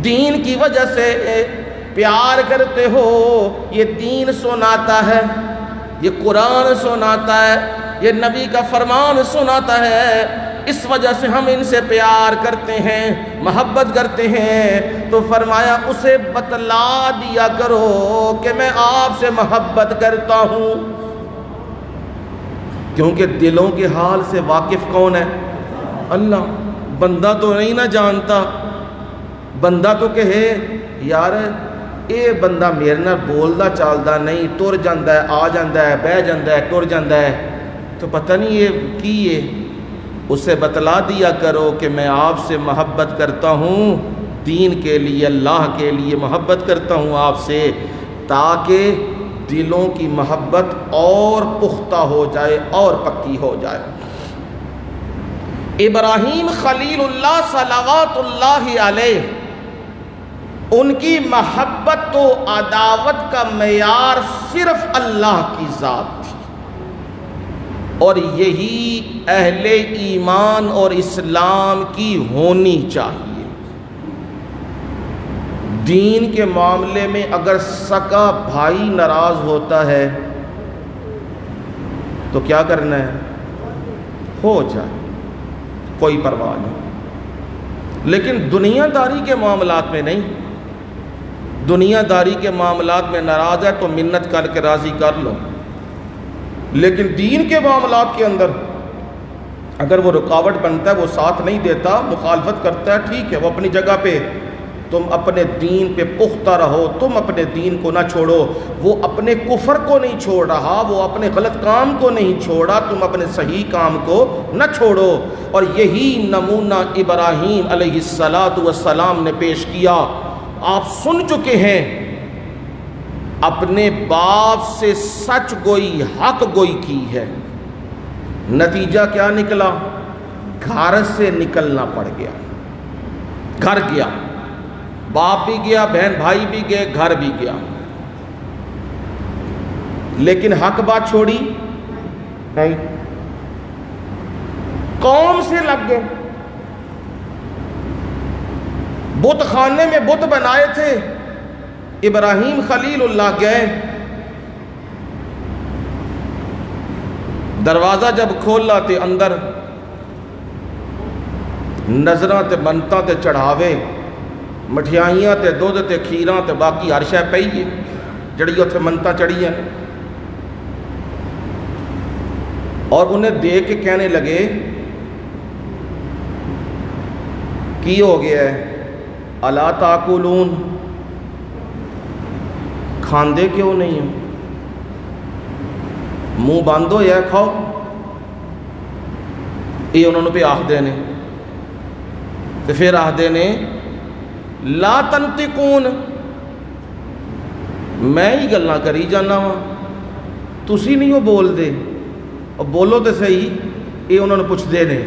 دین کی وجہ سے پیار کرتے ہو، یہ دین سناتا ہے، یہ قرآن سناتا ہے، یہ نبی کا فرمان سناتا ہے، اس وجہ سے ہم ان سے پیار کرتے ہیں، محبت کرتے ہیں۔ تو فرمایا اسے بتلا دیا کرو کہ میں آپ سے محبت کرتا ہوں، کیونکہ دلوں کے حال سے واقف کون ہے؟ اللہ۔ بندہ تو نہیں نہ جانتا، بندہ تو کہے یار اے بندہ میرے نال بولدا چالدا نہیں، ٹر جاندا ہے، آ جاندا ہے، بہ جاندا ہے، ٹر جاندا ہے، تو پتہ نہیں یہ کی ہے۔ اسے بتلا دیا کرو کہ میں آپ سے محبت کرتا ہوں، دین کے لیے، اللہ کے لیے محبت کرتا ہوں آپ سے، تاکہ دلوں کی محبت اور پختہ ہو جائے اور پکی ہو جائے۔ ابراہیم خلیل اللہ صلوات اللہ علیہ، ان کی محبت و عداوت کا معیار صرف اللہ کی ذات تھی، اور یہی اہل ایمان اور اسلام کی ہونی چاہیے۔ دین کے معاملے میں اگر سگا بھائی ناراض ہوتا ہے تو کیا کرنا ہے؟ ہو جائے، کوئی پرواہ نہیں۔ لیکن دنیا داری کے معاملات میں نہیں۔ دنیا داری کے معاملات میں ناراض ہے تو منت کر کے راضی کر لو، لیکن دین کے معاملات کے اندر اگر وہ رکاوٹ بنتا ہے، وہ ساتھ نہیں دیتا، مخالفت کرتا ہے، ٹھیک ہے، وہ اپنی جگہ پہ، تم اپنے دین پہ پختہ رہو، تم اپنے دین کو نہ چھوڑو۔ وہ اپنے کفر کو نہیں چھوڑ رہا، وہ اپنے غلط کام کو نہیں چھوڑا، تم اپنے صحیح کام کو نہ چھوڑو۔ اور یہی نمونہ ابراہیم علیہ السلام نے پیش کیا۔ آپ سن چکے ہیں، اپنے باپ سے سچ گوئی، حق گوئی کی ہے، نتیجہ کیا نکلا؟ گھر سے نکلنا پڑ گیا، گھر گیا، باپ بھی گیا، بہن بھائی بھی گئے، گھر بھی گیا، لیکن حق بات چھوڑی نہیں، قوم سے لگ گئے، بت خانے میں بت بنائے تھے، ابراہیم خلیل اللہ گئے، دروازہ جب کھولا تے اندر نظراں تے منتاں تے چڑھاوے، مٹھیائیاں تے دودھ تے کھیراں تے باقی ہر شے پئی ہے جڑی اتھے منتاں چڑھی ہیں، اور انہیں دیکھ کے کہنے لگے کی ہو گیا ہے؟ الا تاکلون، کھاندے کیوں نہیں ہو؟ منہ بند ہو یا کھاؤ؟ یہ انہوں نے پہ آخدے نے، تو پھر آخدے نے لا تنطقون، میں ہی گلاں کری جانا وا، تسی نہیں ہو بول دے، اور بولو تو صحیح۔ یہ انہوں نے پوچھ دے نے،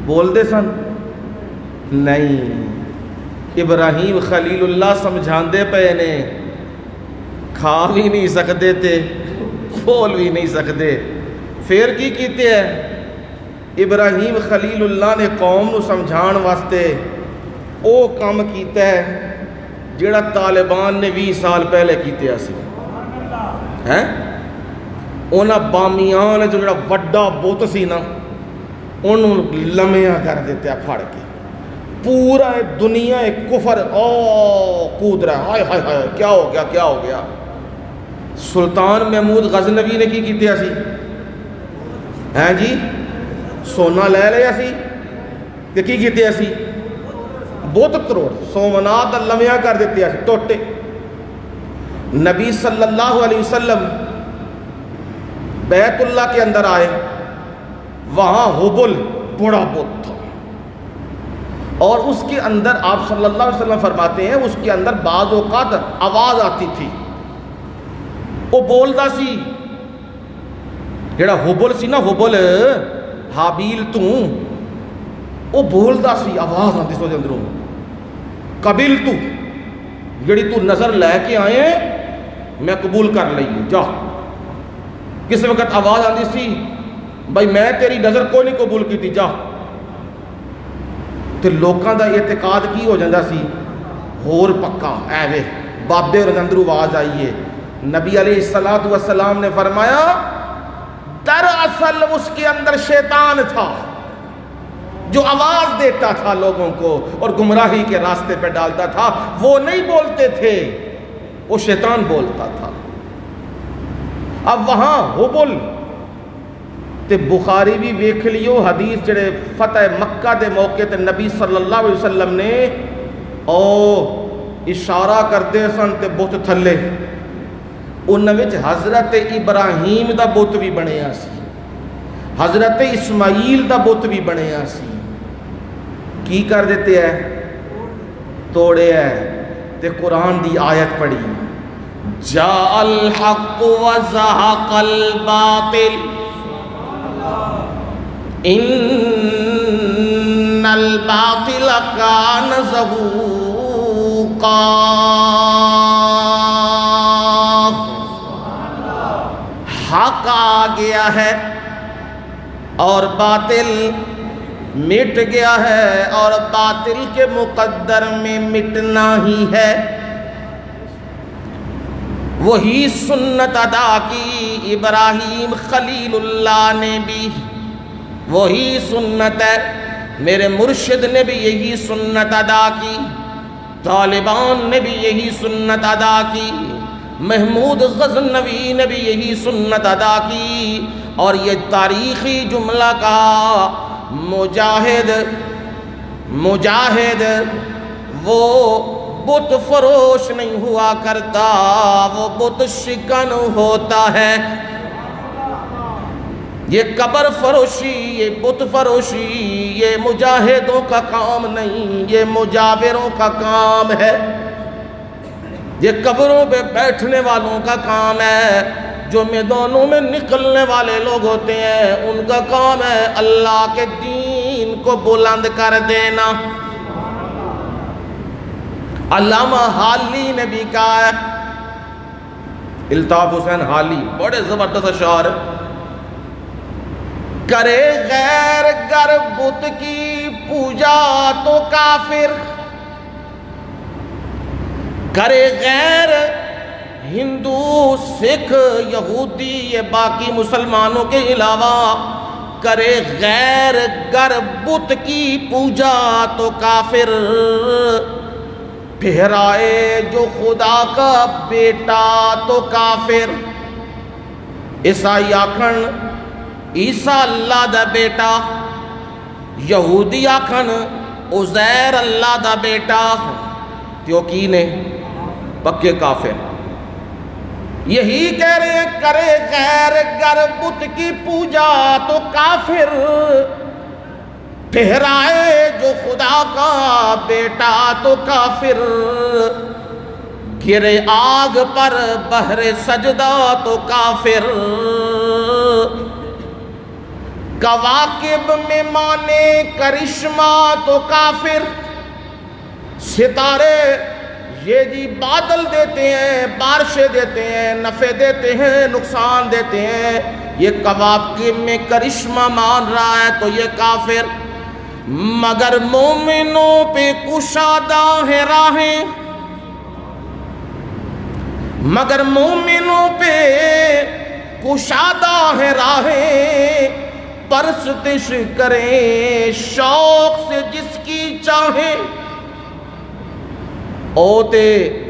بول دے سن نہیں۔ ابراہیم خلیل اللہ سمجھان دے پے نے، کھا بھی نہیں سکتے تھے، بول بھی نہیں سکتے، پھر کی کیتے ہیں؟ ابراہیم خلیل اللہ نے قوم نو سمجھان واسطے او کام کیتا ہے جڑا طالبان نے 20 سال پہلے کیتے اسی ہیں۔ انہاں بامیان جو جڑا وڈا بت سی نا، انہوں لمیاں کر دیتے پھڑ کے، پورا دنیا کفر کود رہا ہے، ہائے ہائے ہائے کیا ہو گیا کیا ہو گیا۔ سلطان محمود غزنوی نے کی کیتے اسی ہیں جی؟ سونا لے لیا سی کہ کی کیتے اسی؟ بہت کروڑ سومنات لمیاں کر دیتے اسی ٹوٹے۔ نبی صلی اللہ علیہ وسلم بیت اللہ کے اندر آئے، وہاں حبل بڑا بت تھا، اور اس کے اندر آپ صلی اللہ علیہ وسلم فرماتے ہیں اس کے اندر بعض اوقات آواز آتی تھی، وہ بولدا سی، جڑا حبل سی نا، حبل حابیل تو وہ بولدا سی، آواز آتی سو دے اندروں، قبیل تو جڑی تو نظر لے کے آئے میں قبول کر لئی جا۔ کس وقت آواز آتی سی بھائی میں تیری نظر کوئی نہیں قبول کی جا، تو لوکاں دا اعتقاد کی ہو جاندہ سی ہور پکا ایوے بابے اور اندروں آواز آئیے۔ نبی علیہ السلام نے فرمایا دراصل اس کے اندر شیطان تھا جو آواز دیتا تھا لوگوں کو اور گمراہی کے راستے پہ ڈالتا تھا، وہ نہیں بولتے تھے، وہ شیطان بولتا تھا۔ اب وہاں حبل تے بخاری بھی ویکھ لیو حدیث جڑے فتح مکہ دے موقع تے نبی صلی اللہ علیہ وسلم نے او اشارہ کرتے سن تے بت تھلے، ان وچ حضرت ابراہیم دا بت بھی بنیا سی، حضرت اسماعیل دا بت بھی بنیا سی۔ کی کر دیتے ہیں؟ توڑے ہے تے قرآن دی آیت پڑھی جاء الحق وزہق الباطل ان الباطل کان زہوقا۔ حق آ گیا ہے اور باطل مٹ گیا ہے، اور باطل کے مقدر میں مٹنا ہی ہے۔ وہی سنت ادا کی ابراہیم خلیل اللہ نے بھی، وہی سنت ہے میرے مرشد نے بھی یہی سنت ادا کی، طالبان نے بھی یہی سنت ادا کی، محمود غزنوی نے بھی یہی سنت ادا کی، اور یہ تاریخی جملہ کہا مجاہد وہ بت فروش نہیں ہوا کرتا، وہ بت شکن ہوتا ہے۔ یہ قبر فروشی، یہ بت فروشی، یہ مجاہدوں کا کام نہیں، یہ مجاوروں کا کام ہے، یہ قبروں پہ بیٹھنے والوں کا کام ہے۔ جو میدانوں میں نکلنے والے لوگ ہوتے ہیں ان کا کام ہے اللہ کے دین کو بلند کر دینا۔ علامہ حالی نے بھی کہا ہے، الطاف حسین حالی بڑے زبردست اشعار، کرے غیر گر بت کی پوجا تو کافر، کرے غیر ہندو سکھ یہودی یہ باقی مسلمانوں کے علاوہ کرے غیر گر بت کی پوجا تو کافر، پھرائے جو خدا کا بیٹا تو کافر۔ عیسائی آکھن عیسیٰ اللہ دا بیٹا، یہودی آکھن عزیر اللہ دا بیٹا تیو کی نے پکے کافر یہی کہہ رہے ہیں کرے غیر گر بت کی پوجا تو کافر ٹھہرائے جو خدا کا بیٹا تو کافر گرے آگ پر بہر سجدہ تو کافر کواکب میں مانے کرشمہ تو کافر ستارے یہ جی بادل دیتے ہیں بارشیں دیتے ہیں نفع دیتے ہیں نقصان دیتے ہیں یہ کواکب میں کرشمہ مان رہا ہے تو یہ کافر مگر مومنوں پہ کشادہ ہے راہیں مگر مومنوں پہ کشادہ ہے راہیں پرستش کریں شوق سے جس کی چاہیں او تے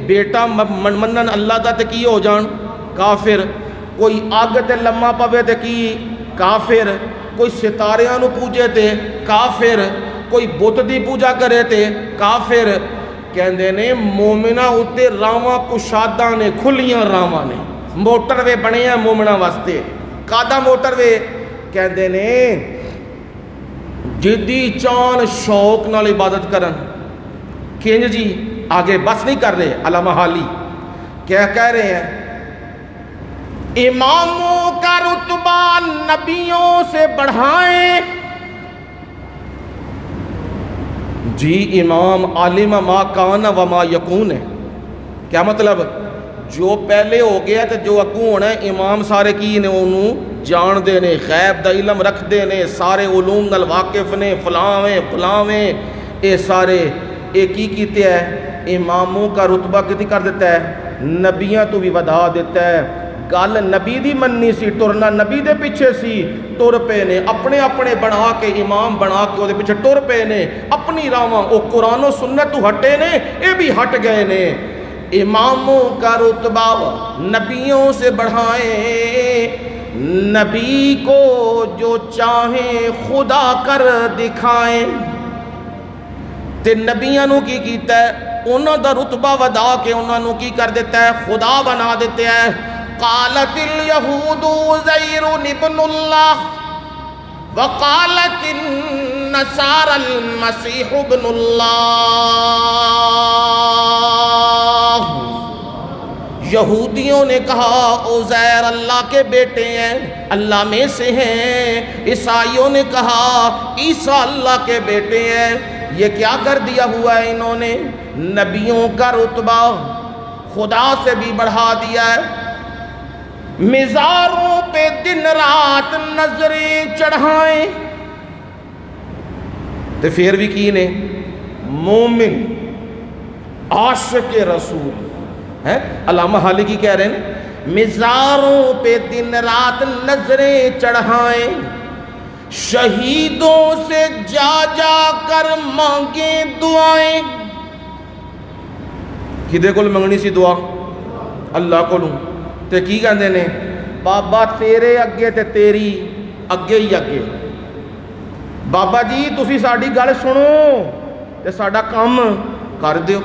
بیٹا منن اللہ دا تے کی ہو جان کافر کوئی آگ تے لمحہ پوے تے کی کافر کوئی ستاریاں نو پوجے تے کافر کوئی بت دی پوجا کرے تے کافر کہندے نے مومنہ اتے راواں کشادہ نے کھلیاں راواں نے موٹر وے بنے ہیں مومنہ واسطے کادا موٹر وے کہندے نے جدی چان شوق نال عبادت کرن کینج جی آگے بس نہیں کر رہے علامہ حالی کیا کہہ رہے ہیں اماموں کا رتبہ نبیوں سے بڑھائیں جی امام عالم ما کان و ما یکون ہے کیا مطلب جو پہلے ہو گیا تو جو اگوں ہونا ہے امام سارے کی نے انہوں جان دے نے غیب دا علم رکھ دے نے سارے علوم نال واقف نے فلاویں اے سارے اے کی کیتے ہے اماموں کا رتبہ کتی کر دیتا ہے نبیاں تو بھی ودا دیتا ہے گل نبی دی مننی سی ٹرنا نبی دے پیچھے سی ٹر پے نے اپنے اپنے بنا کے امام بنا کے وہ دے پیچھے ٹر پے نے اپنی راواں او قرآن و سنت تو ہٹے نے اے بھی ہٹ گئے نے اماموں کا رتبہ نبیوں سے بڑھائیں نبی کو جو چاہیں خدا کر دکھائیں تے نبیاں نو کی کیتا ہے انہوں دا رتبہ ودا کے انہوں نے کی کر دیتا ہے خدا بنا دیتے ہیں قالت الیہود عزیر ابن اللہ وقالت النصارى المسیح ابن اللہ یہودیوں نے کہا عزیر اللہ کے بیٹے ہیں اللہ میں سے ہیں عیسائیوں نے کہا عیسیٰ اللہ کے بیٹے ہیں یہ کیا کر دیا ہوا ہے انہوں نے نبیوں کا رتبہ خدا سے بھی بڑھا دیا ہے مزاروں پہ دن رات نظریں چڑھائیں تو پھر بھی کی نے مومن عاشق رسول ہے علامہ حالی کی کہہ رہے ہیں مزاروں پہ دن رات نظریں چڑھائیں شہیدوں سے جا جا کر مانگیں دعائیں کدے کول منگنی سی دعا اللہ کولوں تے کی کہندے نے بابا تیرے اگے تے تیری اگے ہی اگے بابا جی تسی ساڈی گل سنو تے ساڈا کام کر دیو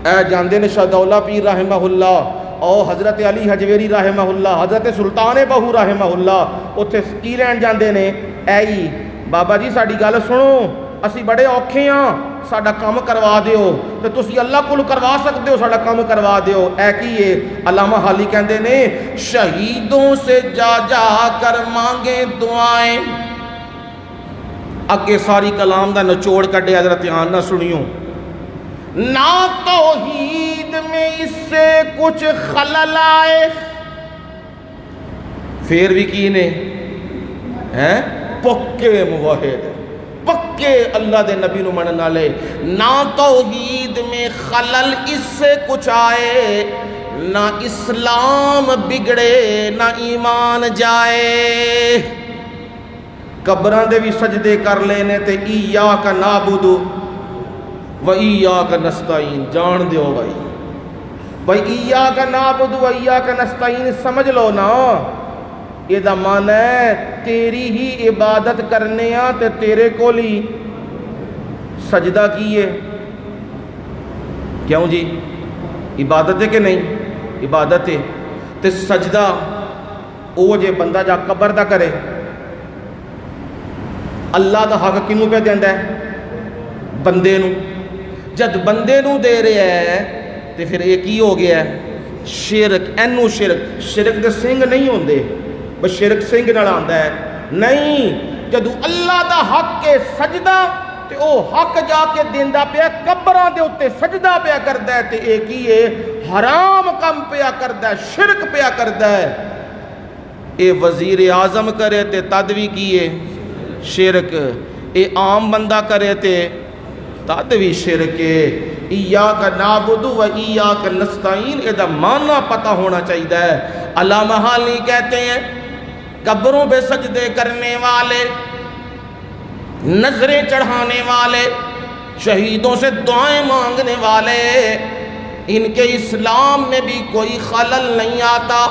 اے جاندے نے شہدولہ پیر رحمہ اللہ او حضرت علی حجویری رحمہ اللہ حضرت سلطان بہو رحمہ اللہ اتھے کی لین جاندے نے اے ہی بابا جی ساڈی گل سنو اسی بڑے اوکھے ہاں ساڈا کام کروا دیو تے تسی اللہ کول کروا سکتے ہو ساڈا کام کروا دیو اے کیے علامہ حالی کہندے نے شہیدوں سے جا جا کر مانگیں دعائیں اگے ساری کلام دا نچوڑ کڈے حضرت آن نہ سنیوں نہ توحید میں اس سے کچھ خلل آئے پھر بھی کی نے ہیں پکے موحد پکے اللہ دے نبی نو منن والے نہ توحید میں خلل اس سے کچھ آئے نہ اسلام بگڑے نہ ایمان جائے قبراں دے بھی سجدے کر لینے تے ایاک نعبد و ایاک نستعین جان دیو بھائی ایاک نعبد و ایاک نستعین سمجھ لو نا یہ دا معنی ہے تیری ہی عبادت کرنے ہاں تے تیرے کو لی سجدہ کیے کیوں جی؟ عبادت ہے کہ نہیں؟ عبادت ہے۔ تے سجدہ او جے بندہ جا قبر دا کرے، اللہ دا حق کنوں پہ دیندا ہے؟ بندے نو۔ جد بندے نو دے رہے ہے تے پھر یہ کی ہو گیا ہے؟ شرک۔ اینو شرک، شرک دے سنگ نہیں ہوندے بس شرک سنگ نال آندا ہے نہیں۔ جدو اللہ دا حق کے سجدہ تے او حق جا کے دیندا پیا قبراں دے اوتے سجدہ پیا کردا ہے تے اے کی ہے؟ حرام کم پیا کردا ہے، شرک پیا کردا ہے۔ اے وزیر اعظم کرے تے تد وی کیے شرک، اے عام بندہ کرے تے تد وی شرک ہے۔ ایاک نعبد و ایاک نستعین، اے دا معنی پتہ ہونا چاہیے ہے۔ علامہ حالی کہتے ہیں قبروں پہ سجدے کرنے والے، نظریں چڑھانے والے، شہیدوں سے دعائیں مانگنے والے، ان کے اسلام میں بھی کوئی خلل نہیں آتا،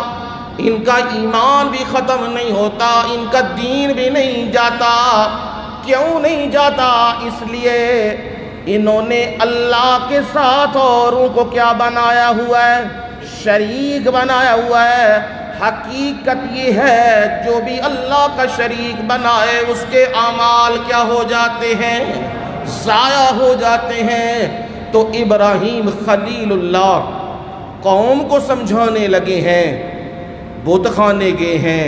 ان کا ایمان بھی ختم نہیں ہوتا، ان کا دین بھی نہیں جاتا۔ کیوں نہیں جاتا؟ اس لیے انہوں نے اللہ کے ساتھ اوروں کو کیا بنایا ہوا ہے؟ شریک بنایا ہوا ہے۔ حقیقت یہ ہے جو بھی اللہ کا شریک بنائے اس کے اعمال کیا ہو جاتے ہیں؟ ضائع ہو جاتے ہیں۔ تو ابراہیم خلیل اللہ قوم کو سمجھانے لگے ہیں، بت خانے گئے ہیں،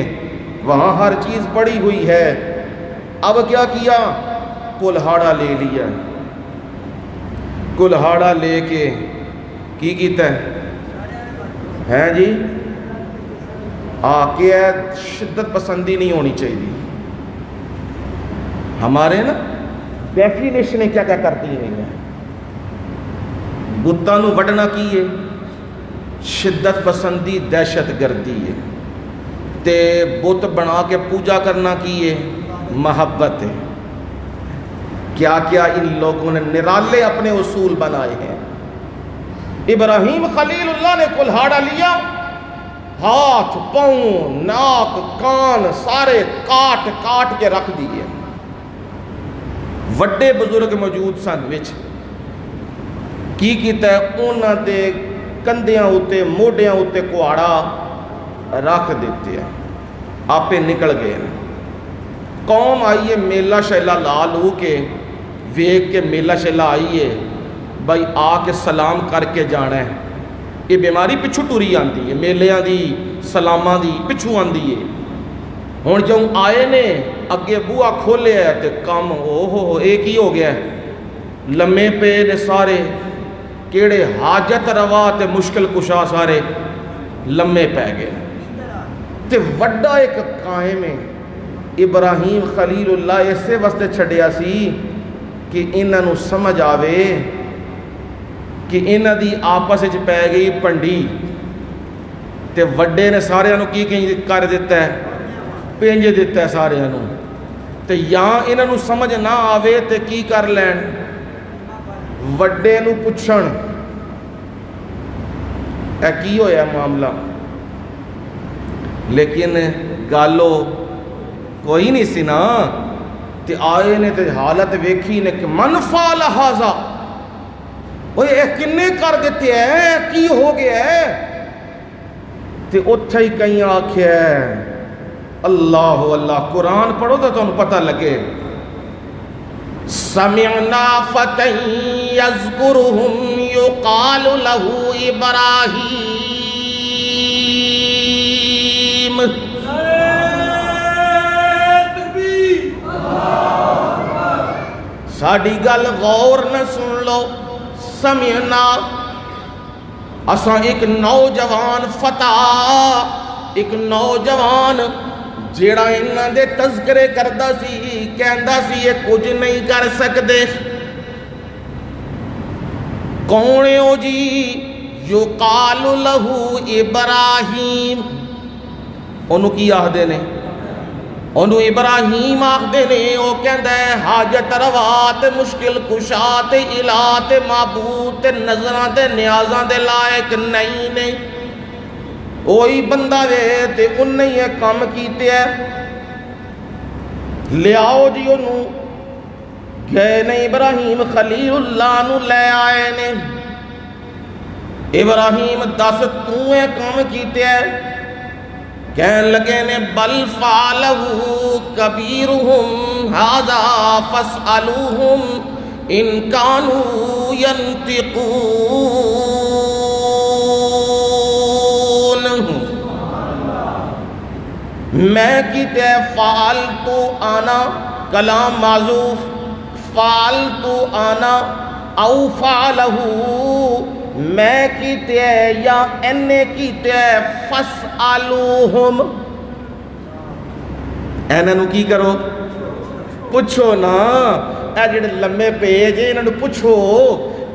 وہاں ہر چیز پڑی ہوئی ہے۔ اب کیا کیا؟ کلہاڑا لے لیا۔ کلہاڑا لے کے کی کیتا ہے جی؟ آکے شدت پسندی نہیں ہونی چاہیے۔ ہمارے نا ڈیفینیشنیں کیا کیا کرتی ہیں؟ بتاں نو وڈنا کی ہے؟ شدت پسندی، دہشت گردی ہے۔ تے بت بنا کے پوجا کرنا کی ہے؟ محبت ہے۔ کیا کیا ان لوگوں نے نرالے اپنے اصول بنائے ہیں۔ ابراہیم خلیل اللہ نے کلہاڑا لیا، ہاتھ، پاؤں، ناک، کان سارے کاٹ کاٹ کے رکھ دیے۔ وڈے بزرگ موجود سن وچ کی کیتا ہے؟ انہاں دے کندھیاں اتے، موڈیاں اتے کہاڑا رکھ دیتے ہیں، آپے نکل گئے۔ قوم آئیے میلہ شیلہ لا لو کے ویک کے میلہ شیلہ آئیے بھائی آ کے سلام کر کے جانا ہے۔ یہ بیماری پچھو ٹوری آندی ہے، میلیاں دی سلاماں دی پچھو آندی ہے۔ ہون جو آئے نے اگے بوہا کھولے ہے تے کام ایک ہی ہو گیا ہے، لمے پہ نے سارے، کیڑے حاجت روا تے مشکل کشا سارے لمے پہ گئے۔ تے وڈا ایک قائم ہے ابراہیم خلیل اللہ اسے واسطے چھڑیا سی کہ انہاں نو سمجھ آوے کہ انہاں دی آپس وچ پی گئی پنڈی، تے وڈے نے سارے نو کی کر دیتا ہے؟ پینج دیتا ہے سارے نو۔ تے یا انہاں نو سمجھ نہ آوے تے کی کر لین؟ وڈے نو پچھن اے کی ہویا معاملہ؟ لیکن گالو کوئی نہیں سی نا۔ تے آئے نے تے حالت ویکھی نے کہ من فعل ھذا، اوہ اے کنے کر دیتے ہیں، کی ہو گیا ہے؟ تے اتھا ہی کہیں آکھیا ہے اللہ اللہ، قرآن پڑھو تو تمہیں پتہ لگے۔ سمعنا فتى يذكرهم يقال له ابراہیم۔ ساڑی گل غور نہ سن لو۔ سمعنا، اساں ایک نوجوان فتح، ایک نوجوان جیڑا انہاں دے تذکرے کردا سی، کہندا سی یہ کچھ نہیں کر سکدے۔ کون ہے او جی؟ یقال لہو ابراہیم، انہوں کی آہدے نے؟ انہوں ابراہیم آخدے نے۔ وہ کہندا ہے حاجت روات مشکل کشات الات معبود نظراں تے نیازاں دے لائق نہیں نے۔ وہی بندہ وے تے انہیں یہ کام کیتے ہے۔ لے آؤ جی انہوں گئے نے ابراہیم خلیل اللہ نو لے آئے نے ابراہیم دس تو اے کام کیتے ہے کہن لگے نے بل فعلہو کبیرہم ھذا فاسألوہم ان کانوا ینطقون میں کیتے ہے فعلتو آنا کلام معذوف فعلتو آنا او فعلہو میں کیتے ہے یا انہیں کیتے ہے فاسألوہم اینہوں کی کرو پوچھو نا اے جڑے لمے پیج انہوں نے پوچھو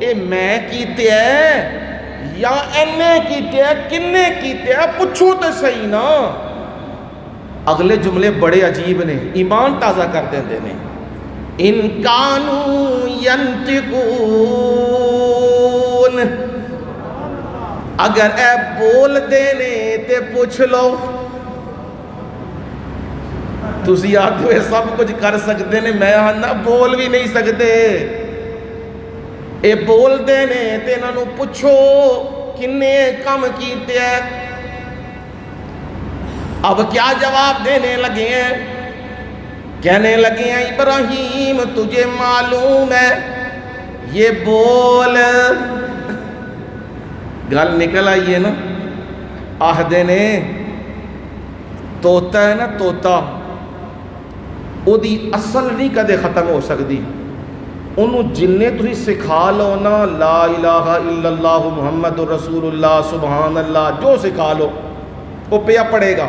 اے میں کیتے ہے یا انہیں کیتے ہے کنے کیتے ہے پوچھو تو صحیح نا اگلے جملے بڑے عجیب نے ایمان تازہ کر دیندے نے ان کانوا ینطقون اگر اے بول دینے تے پوچھ لو تسی آتے ہوئے سب کچھ کر سکتے نے میں آنا بول بھی نہیں سکتے اے بول دینے تے انہوں پوچھو کنے کم کیتے ہیں اب کیا جواب دینے لگے ہیں کہنے لگے ہیں ابراہیم تجھے معلوم ہے یہ بول گل نکل آئی ہے نا آہدے نے توتا ہے نا توتا او دی اصل نہیں کدے ختم ہو سکتی انہوں جننے تھی سکھا لو نا لا الہ الا اللہ محمد رسول اللہ سبحان اللہ جو سکھا لو وہ پیا پڑے گا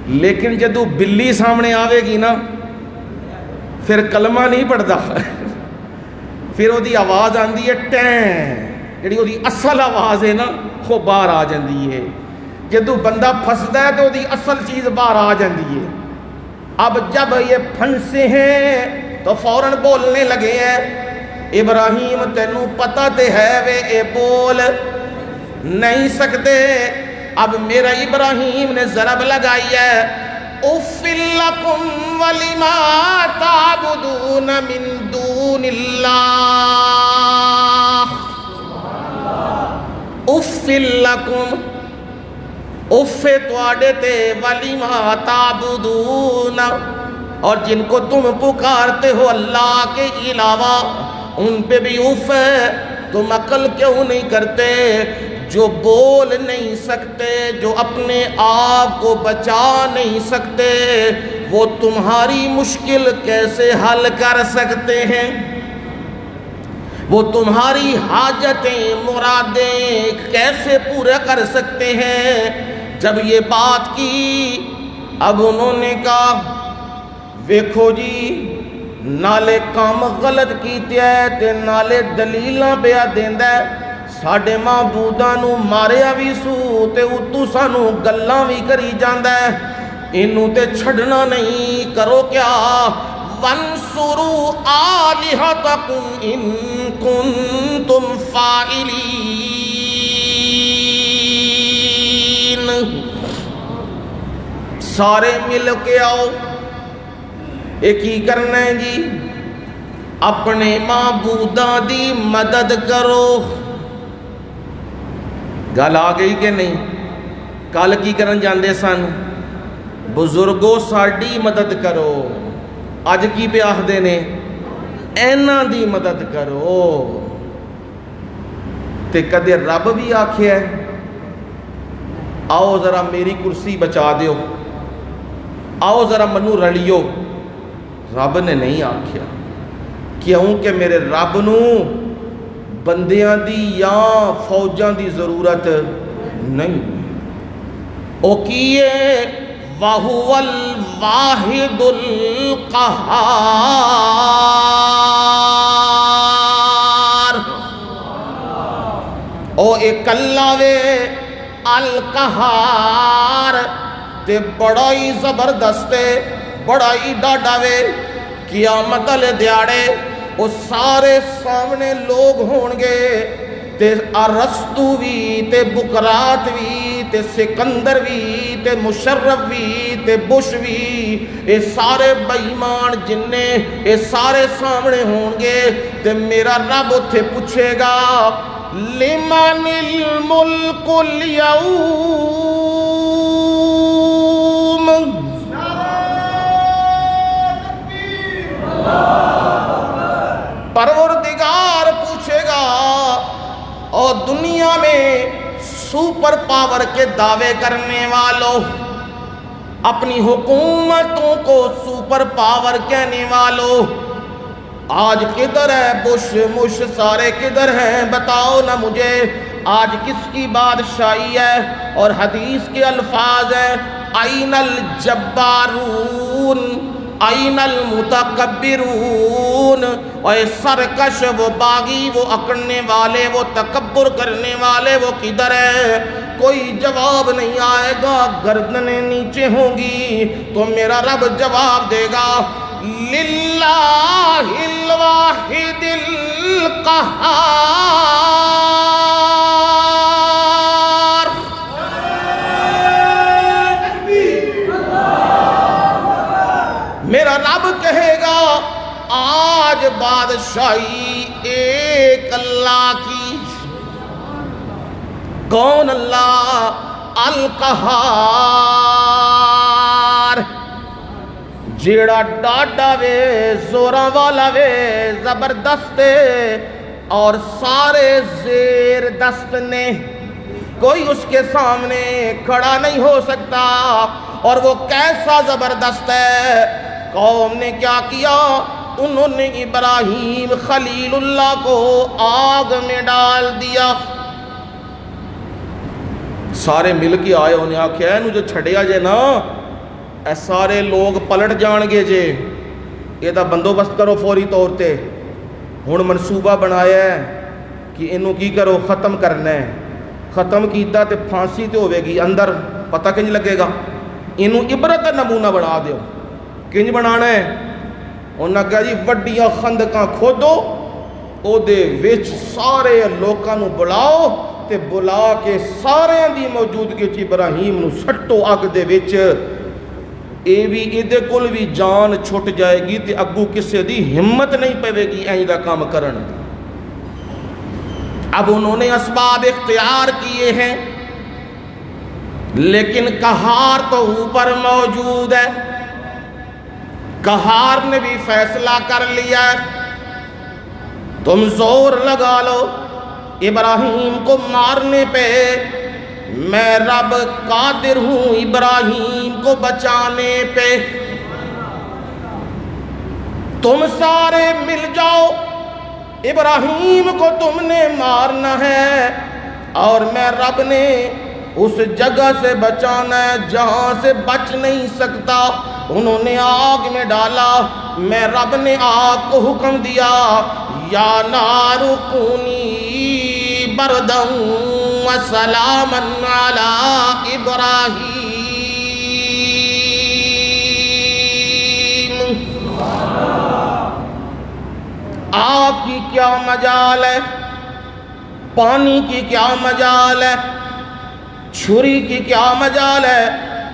لیکن جدو بلی سامنے آوے گی نا پھر کلمہ نہیں پڑھتا پھر وہ دی آواز آندی ہے ٹین جڑی وہ دی اصل آواز ہے نا وہ باہر آ جاندی ہے جدو بندہ پھنسدا ہے تو وہ دی اصل چیز باہر آ جاندی ہے اب جب یہ پھنسے ہیں تو فوراً بولنے لگے ہیں ابراہیم تینوں پتہ تے ہے وے اے بول نہیں سکتے اب میرا ابراہیم نے ضرب لگائی ہے اُفِّل لَكُمْ وَلِمَا تَعْبُدُونَ مِن دُونِ اللَّهِ اُفِّل لَكُمْ اُفِّ تواڈے تے وَلِمَا تَعْبُدُونَ اور جن کو تم پکارتے ہو اللہ کے علاوہ ان پہ بھی اف ہے تم عقل کیوں نہیں کرتے جو بول نہیں سکتے جو اپنے آپ کو بچا نہیں سکتے وہ تمہاری مشکل کیسے حل کر سکتے ہیں وہ تمہاری حاجتیں مرادیں کیسے پورے کر سکتے ہیں جب یہ بات کی اب انہوں نے کہا ویکھو جی نالے کام غلط کیتے ہے تے نالے دلیلاں پیا دیندا ہے ساڈے معبوداں نو ماریا بھی سو تے اتو سانو گلاں بھی کری جاندا ہے اینوں تے چھڈنا نہیں کرو کیا وانصروا آلہتکم ان کنتم فاعلین سارے مل کے آؤ ایک ہی کرنا ہے جی اپنے معبوداں دی مدد کرو گل آ گئی کہ نہیں کل کی کرن جاندے سن بزرگوں ساڈی مدد کرو اج کی پہ آخدے نے اینا دی مدد کرو تے کدے رب بھی آکھیا ہے آؤ ذرا میری کرسی بچا دیو آؤ ذرا منو رلیو رب نے نہیں آکھیا کیونکہ میرے رب نو بندیاں دی یا فوجاں دی ضرورت نہیں او کیے وَهُوَ الْوَاحِدُ الْقَهَّارُ او اکلا وے القہار تے بڑا ہی زبردست بڑا ہی ڈاڈا وے قیامت والے دیاڑے وہ سارے سامنے لوگ ہون گے تے ارسطو بھی تے بکرات بھی تے سکندر بھی تے مشرف بھی تے بش بھی، اے سارے بے ایمان جننے اے سارے سامنے ہوں گے تے میرا رب اتھے پوچھے گا لمن الملک اليوم، پروردگار پوچھے گا اور دنیا میں سپر پاور کے دعوے کرنے والوں، اپنی حکومتوں کو سپر پاور کہنے والوں، آج کدھر ہے بش مش سارے کدھر ہیں بتاؤ نا مجھے، آج کس کی بادشاہی ہے؟ اور حدیث کے الفاظ ہیں این الجبارون این المتکبرون، اور سرکش وہ باغی وہ اکڑنے والے وہ تکبر کرنے والے وہ کدھر ہیں؟ کوئی جواب نہیں آئے گا، گردنیں نیچے ہوں گی تو میرا رب جواب دے گا للہ الواحد القہار، میرا رب کہے گا آج بادشاہی ایک اللہ کی۔ کون اللہ؟ القہار، جیڑا ڈاڈا وے زوراں والا وے زبردست اور سارے زیر دست نے، کوئی اس کے سامنے کھڑا نہیں ہو سکتا، اور وہ کیسا زبردست ہے۔ قوم نے کیا کیا؟ انہوں نے ابراہیم خلیل اللہ کو آگ میں ڈال دیا۔ سارے مل کے آئے، انہیں آکھیا ہے جو چھڑیا جے نا اے سارے لوگ پلٹ جان گے جے، یہ دا بندوبست کرو فوری طور تے۔ ہن منصوبہ بنایا ہے کہ انہوں کی کرو ختم کرنا ہے، ختم کیتا تے پھانسی تے ہوئے گی اندر، پتہ کنج لگے گا؟ انہوں عبرت نمونہ بنا دیو۔ کنج بنانا ہے؟ انہوں نے کہا جی وڈیاں خندقاں کھودو، او دے وچ سارے لوکاں نو بلاؤ تے بلا کے سارے دی موجودگی چ ابراہیم نو سٹو اگ دے وچ، اے بھی ایدے کل بھی جان چھٹ جائے گی تے اگو کسے دی ہمت نہیں پوے گی اینج دا کام کرن۔ اب انہوں نے اسباب اختیار کیے ہیں، لیکن قہار تو اوپر موجود ہے۔ قہار نے بھی فیصلہ کر لیا ہے، تم زور لگا لو ابراہیم کو مارنے پہ، میں رب قادر ہوں ابراہیم کو بچانے پہ۔ تم سارے مل جاؤ، ابراہیم کو تم نے مارنا ہے، اور میں رب نے اس جگہ سے بچانا ہے جہاں سے بچ نہیں سکتا۔ انہوں نے آگ میں ڈالا، میں رب نے آگ کو حکم دیا یا نار کونی برداً وسلاما علی ابراہیم۔ آگ کی کیا مجال ہے، پانی کی کیا مجال ہے، چھری کی کیا مجال ہے؟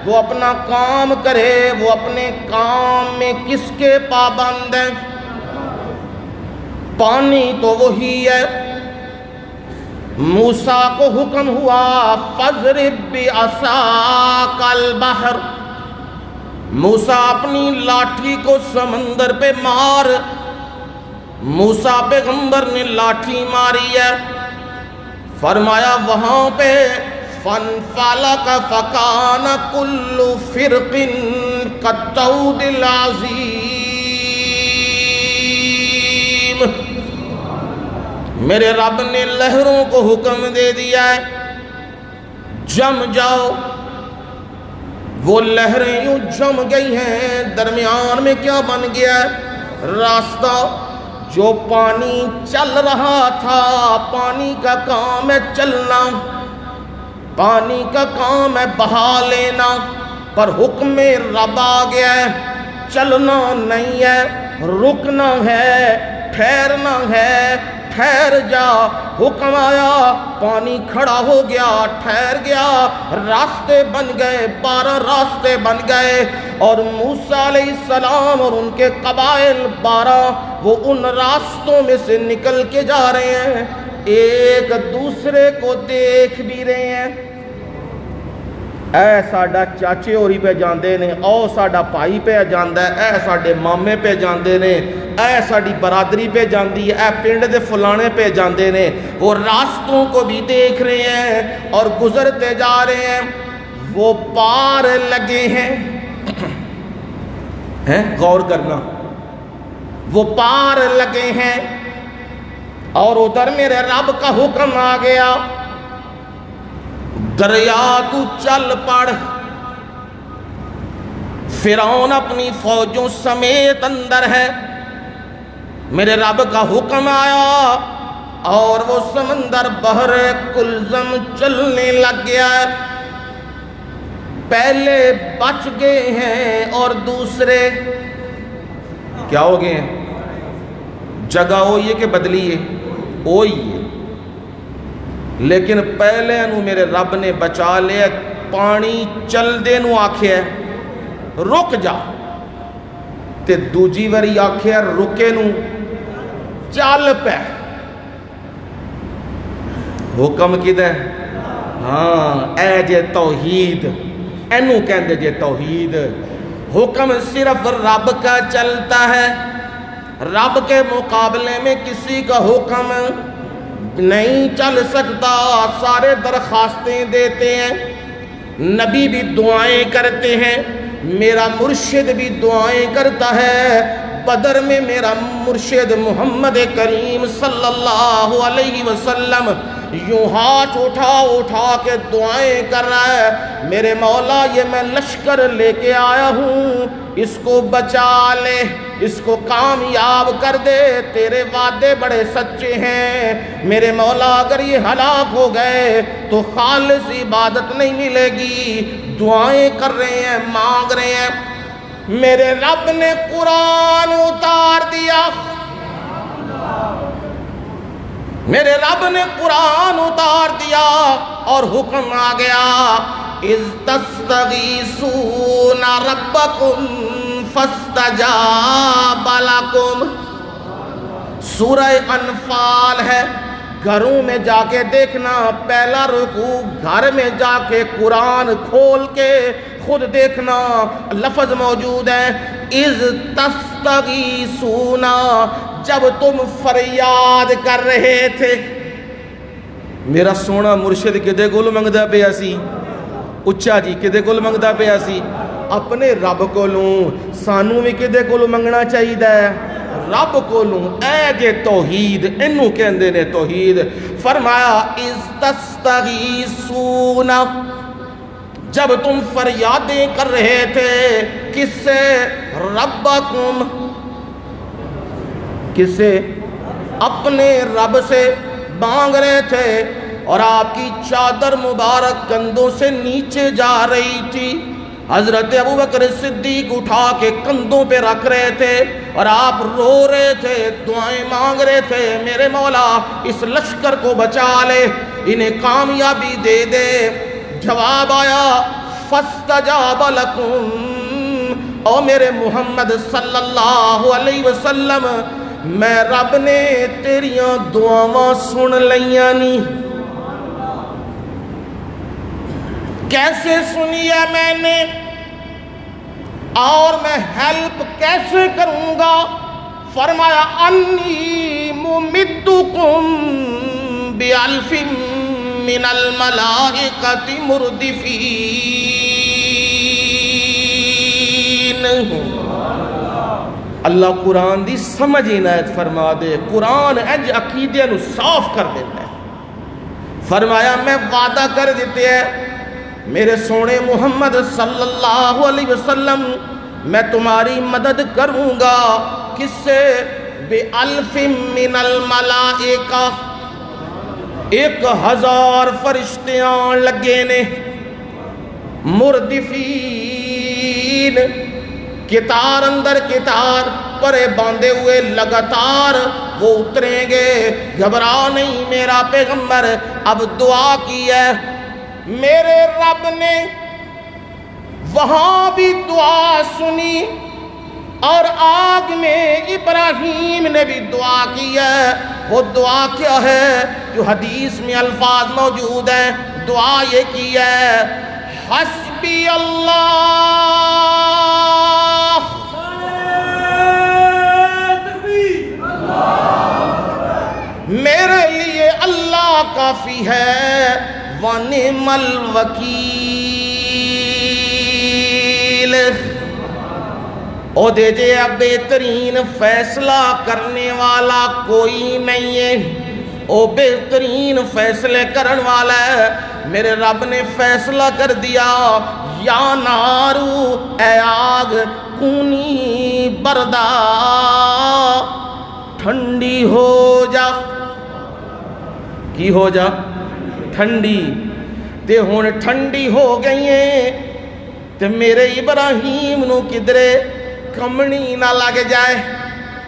وہ اپنا کام کرے، وہ اپنے کام میں کس کے پابند ہیں؟ پانی تو وہی ہے۔ موسیٰ کو حکم ہوا فَاضْرِبْ بِعَصَاكَ الْبَحْرَ، موسیٰ اپنی لاٹھی کو سمندر پہ مار۔ موسیٰ پیغمبر نے لاٹھی ماری ہے، فرمایا وہاں پہ فَانْفَلَقَ فَكَانَ كُلُّ فِرْقٍ كَالطَّوْدِ الْعَظِيمِ۔ میرے رب نے لہروں کو حکم دے دیا ہے جم جاؤ۔ وہ لہریں یوں جم گئی ہیں، درمیان میں کیا بن گیا ہے؟ راستہ۔ جو پانی چل رہا تھا، پانی کا کام ہے چلنا، پانی کا کام ہے بہا لینا، پر حکم رب آ گیا ہے چلنا نہیں ہے، رکنا ہے، ٹھہرنا ہے، ٹھہر جا۔ حکم آیا، پانی کھڑا ہو گیا، ٹھہر گیا، راستے بن گئے، 12 راستے بن گئے، اور موسیٰ علیہ السلام اور ان کے قبائل 12 وہ ان راستوں میں سے نکل کے جا رہے ہیں، ایک دوسرے کو دیکھ بھی رہے ہیں۔ اے ساڈا چاچے ہوری پہ جاندے نے، او ساڈا بھائی پہ جاندا ہے، اے ساڈے مامے پہ جاندے نے، اے ساڈی برادری پہ جاندی ہے، اے پنڈ دے فلانے پہ جاندے نے۔ وہ راستوں کو بھی دیکھ رہے ہیں اور گزرتے جا رہے ہیں۔ وہ پار لگے ہیں، غور کرنا، وہ پار لگے ہیں، اور ادھر میرے رب کا حکم آ گیا، دریا تو چل پڑ۔ فرعون اپنی فوجوں سمیت اندر ہے، میرے رب کا حکم آیا اور وہ سمندر بحر کلزم چلنے لگ گیا ہے۔ پہلے بچ گئے ہیں اور دوسرے کیا ہو گئے ہیں؟ جگہ ہوئی ہے کہ بدلی ہے؟ ہوئی ہے، لیکن پہلے نو میرے رب نے بچا لیا، پانی چل دے نو آکھیا ہے رک جا، تے دوجی واری آکھیا رکے نو چل پہ۔ حکم کدھر؟ ہاں اے جے توحید، اینو کہندے جے توحید۔ حکم صرف رب کا چلتا ہے، رب کے مقابلے میں کسی کا حکم نہیں چل سکتا۔ سارے درخواستیں دیتے ہیں، نبی بھی دعائیں کرتے ہیں، میرا مرشد بھی دعائیں کرتا ہے۔ بدر میں میرا مرشد محمد کریم صلی اللہ علیہ وسلم یوں ہاتھ اٹھا کے دعائیں کر رہا ہے، میرے مولا یہ میں لشکر لے کے آیا ہوں، اس کو بچا لے، اس کو کامیاب کر دے، تیرے وعدے بڑے سچے ہیں میرے مولا، اگر یہ ہلاک ہو گئے تو خالص عبادت نہیں ملے گی۔ دعائیں کر رہے ہیں، مانگ رہے ہیں، میرے رب نے قرآن اتار دیا، میرے رب نے قرآن اتار دیا اور حکم آ گیا، اذ تستغیثون ربکم فاستجاب لکم۔ سورہ انفال ہے، گھروں میں جا کے دیکھنا، پہلا رکوع گھر میں جا کے قرآن کھول کے خود دیکھنا، لفظ موجود ہے اذ تستغیثون، جب تم فریاد کر رہے تھے۔ میرا سونا مرشد کدے کول منگدا پیا سی؟ اچھا جی کدے کول منگدا پیا سی؟ اپنے رب کولوں۔ سانوں بھی کدے کول منگنا چاہیے؟ رب کولوں۔ اے جے توحید، اینو کہندے نے توحید۔ فرمایا اذ تستغیثون، جب تم فریادیں کر رہے تھے، کس سے؟ ربکم، کس سے؟ اپنے رب سے مانگ رہے تھے، اور آپ کی چادر مبارک کندھوں سے نیچے جا رہی تھی۔ حضرت ابوبکر صدیق اٹھا کے کندھوں پہ رکھ رہے تھے اور آپ رو رہے تھے، دعائیں مانگ رہے تھے، میرے مولا اس لشکر کو بچا لے، انہیں کامیابی دے دے۔ جواب آیا فاستجاب لکم، او میرے محمد صلی اللہ علیہ وسلم، میں رب نے تیریاں دعاواں سن لیاں نی۔ کیسے سنی ہے میں نے، اور میں ہیلپ کیسے کروں گا؟ فرمایا انی ممدکم بِأَلْفٍ من الملائکۃ مردفین۔ اللہ قرآن دی سمجھ عنایت فرما دے، قرآن اج عقیدے نو صاف کر دیتا ہے۔ فرمایا میں وعدہ کر دیتے ہیں میرے سونے محمد صلی اللہ علیہ وسلم، میں تمہاری مدد کروں گا، کس سے؟ بِأَلْفٍ مِّنَ الْمَلَائِکَةِ، 1000 فرشتے آن لگے نے، مردفین، کتار اندر کتار پرے باندھے ہوئے، لگاتار وہ اتریں گے، گھبرا نہیں میرا پیغمبر۔ اب دعا کی ہے میرے رب نے، وہاں بھی دعا سنی، اور آگ میں ابراہیم نے بھی دعا کی ہے۔ وہ دعا کیا ہے؟ جو حدیث میں الفاظ موجود ہیں، دعا یہ کی ہے، حسبی اللہ، میرے لیے اللہ کافی ہے، وَنِعْمَ الوکیل۔ او دے جے اب بہترین فیصلہ کرنے والا کوئی نہیں ہے، او بہترین فیصلے کرن والا ہے۔ میرے رب نے فیصلہ کر دیا، یا نارو اے آگ کونی بردا، ٹھنڈی ہو جا۔ کی ہو جا؟ ٹھنڈی۔ تے ہون ٹھنڈی ہو گئی ہیں، تے میرے ابراہیم نو کدرے کمڑی نہ لگ جائے،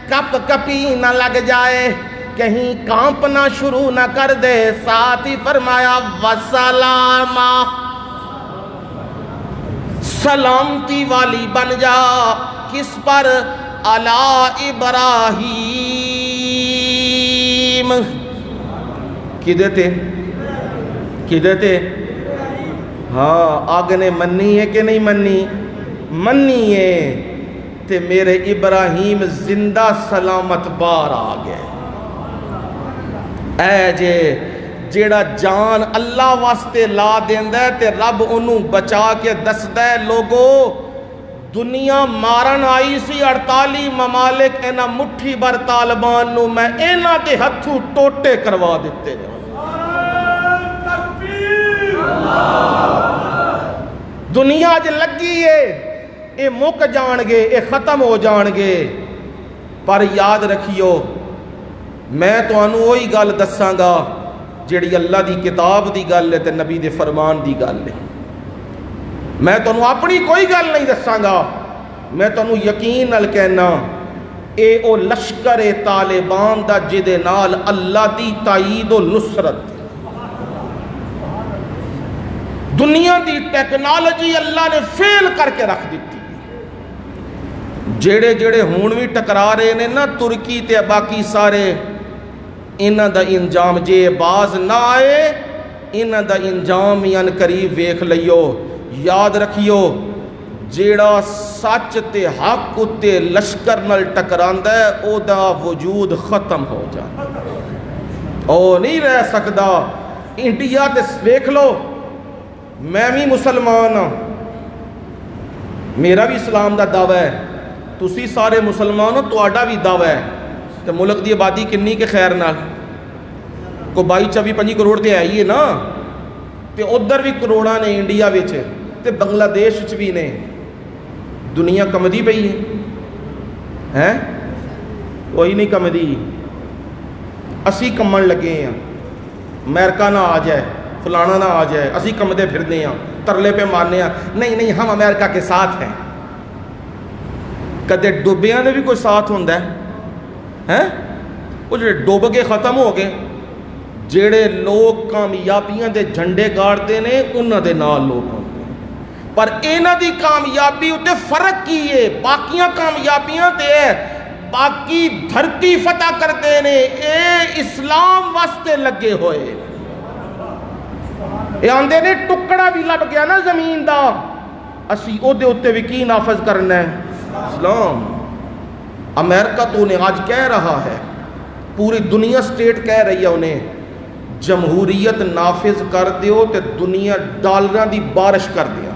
کپ کپی نہ لگ جائے، کہیں کانپنا شروع نہ کر دے۔ ساتھ ہی فرمایا وسلامہ، سلامتی والی بن جا۔ کس پر؟ علی ابراہیم۔ کدے تے؟ کدے تے؟ ہاں، آگ نے منی ہے کہ نہیں منی؟ منی ہے، تے میرے ابراہیم زندہ سلامت بار آ گئے۔ اے جے جیڑا جان اللہ واسطے لا دیندہ ہے تے رب انہوں بچا کے دسدہ ہے، لوگو دنیا مارن آئی سی 48 ممالک، اینا مٹھی بر طالبان نو میں اینا دے ہتھوں ٹوٹے کروا دیتے ہیں۔ دنیا جو لگی ہے اے مک جان گے، اے ختم ہو جان گے، پر یاد رکھیو میں تو انہوں وہی گل دساں گا جیڑی اللہ دی کتاب دی گل ہے تے نبی دے فرمان دی گل ہے۔ میں تو انہوں اپنی کوئی گل نہیں دساں گا، میں تو انہوں یقین نال کہنا اے او لشکر طالبان دا جدے نال اللہ دی تائید و نصرت، دنیا دی ٹیکنالوجی اللہ نے فیل کر کے رکھ دیتی۔ جیڑے جیڑے ہون بھی ٹکرا رہے نے نا ترکی تے باقی سارے، انہاں دا انجام جے باز نہ آئے، انہاں دا انجام یان قریب ویکھ لئیو۔ یاد رکھیو جیڑا سچ تے حق تے لشکر نال ٹکراندہ ہے او دا وجود ختم ہو جائے، او نہیں رہ سکدا۔ انڈیا تے ویکھ لو، میں بھی مسلمان ہاں، میرا بھی اسلام دا دعویٰ ہے، تسی سارے مسلمان ہو تہاڈا بھی دعویٰ ہے، تے ملک دی آبادی کنی کے خیر نال کو 22-24-25 کروڑ تے آئی ہے نا، تے ادھر بھی کروڑاں نے انڈیا وچ تے بنگلہ دیش وچ بھی نے۔ دنیا کمدی پئی ہے، کوئی نہیں کمدی، اسی کمن لگے ہیں، امریکہ نہ آ جائے، فلانا نہ آ جائے، اسی کمدے پھرنے ہیں، ترلے پہ مارنے ہیں، نہیں نہیں ہم امریکہ کے ساتھ ہیں۔ کدے ڈوبیاں نے بھی کوئی ساتھ ہوندہ ہے؟ وہ جو ڈوب کے ختم ہو گئے، جیڑے لوگ کامیابیاں دے جھنڈے گاڑتے نے انہاں دے نال لوگ ہوندے، پر اینا دی کامیابی اتے فرق کی ہے، باقیاں کامیابیاں دے ہے، باقی دھرتی فتح کرتے نے، اے اسلام واسطے لگے ہوئے۔ اے آندے نے ٹکڑا بھی لب گیا نا زمین دا، اسی او دے اتے بھی کی نافذ کرنا ہے؟ اسلام۔ امریکہ تو انہیں آج کہہ رہا ہے، پوری دنیا سٹیٹ کہہ رہی ہے انہیں جمہوریت نافذ کر دیو تے دنیا ڈالراں دی بارش کر دیا،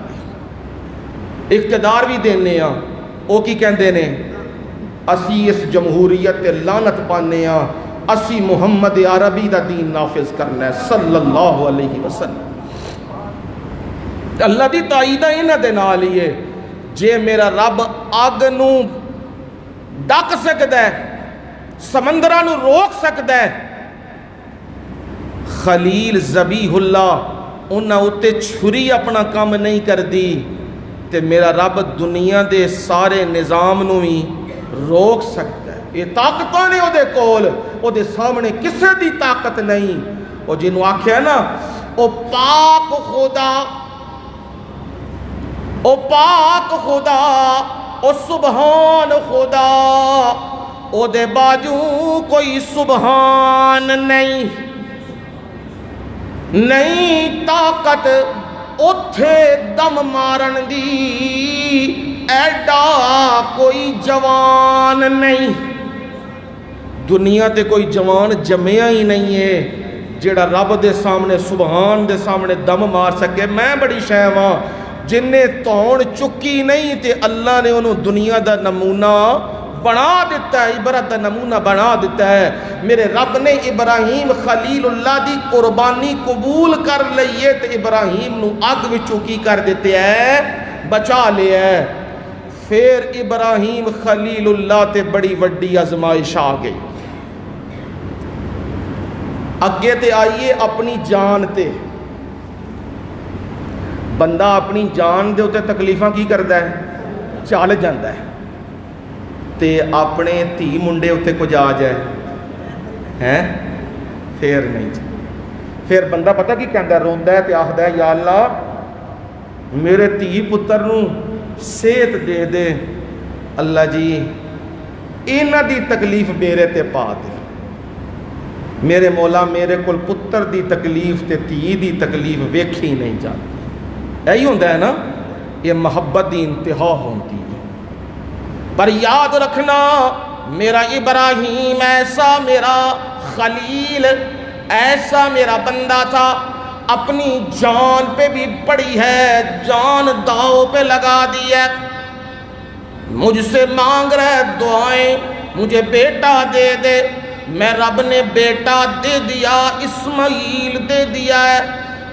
اقتدار بھی دینے ہیں۔ او کی کہندے نے اسی اس جمہوریت تے لعنت پانے ہیں، اسی محمد عربی دا دین نافذ کرنا ہے صلی اللہ علیہ وسلم۔ اللہ دی تائید انہاں دے نال ہی ہے۔ جے میرا رب اگ نو ڈک سکدا ہے، سمندراں نو روک سکدا ہے، خلیل ذبیح اللہ انہاں اتے چھری اپنا کام نہیں کر دی، تے میرا رب دنیا دے سارے نظام نو ہی روک سکتا ہے۔ یہ طاقتوں نے او دے کول، او دے سامنے کسے دی طاقت نہیں. او جنوں آکھیا نا او پاک خدا، او پاک خدا، او سبحان خدا، او دے باجو کوئی سبحان نہیں. نہیں طاقت اتھے دم مارن دی ایڈا کوئی جوان نہیں. دنیا تے کوئی جوان جمیا ہی نہیں ہے جیڑا رب دے سامنے سبحان دے سامنے دم مار سکے. میں بڑی شے ہاں جن نے تون چکی نہیں تے اللہ نے انہوں دنیا دا نمونہ بنا دیتا ہے، عبرت دا نمونہ بنا دیتا ہے. میرے رب نے ابراہیم خلیل اللہ دی قربانی قبول کر لئیے تے ابراہیم نو اگ وچوں کی کر دیتے ہیں، بچا لے ہے. پھر ابراہیم خلیل اللہ تے بڑی وڈی آزمائش آ گئی. اگے تے آئیے اپنی جان تے. بندہ اپنی جان دے ہوتے تکلیفاں کی کردا ہے؟ چل جاندا ہے. تے اپنے تھی منڈے ہوتے کچھ آ جائے ہیں پھر نہیں. پھر بندہ پتہ کی کہندا ہے؟ روندا ہے تے آکھدا ہے یا اللہ میرے تھی پتر نو صحت دے دے. اللہ جی انہاں دی تکلیف میرے تے پا دے. میرے مولا میرے کول پتر دی تکلیف تے تھی دی تکلیف ویکھی نہیں جاتی. یہی ہوندا ہے نا، یہ محبت دی انتہا ہوتی ہے. پر یاد رکھنا میرا ابراہیم ایسا میرا خلیل ایسا میرا بندہ تھا، اپنی جان پہ بھی پڑی ہے، جان داؤ پہ لگا دی ہے. مجھ سے مانگ رہے دعائیں مجھے بیٹا دے دے. میں رب نے بیٹا دے دیا، اسماعیل دے دیا ہے.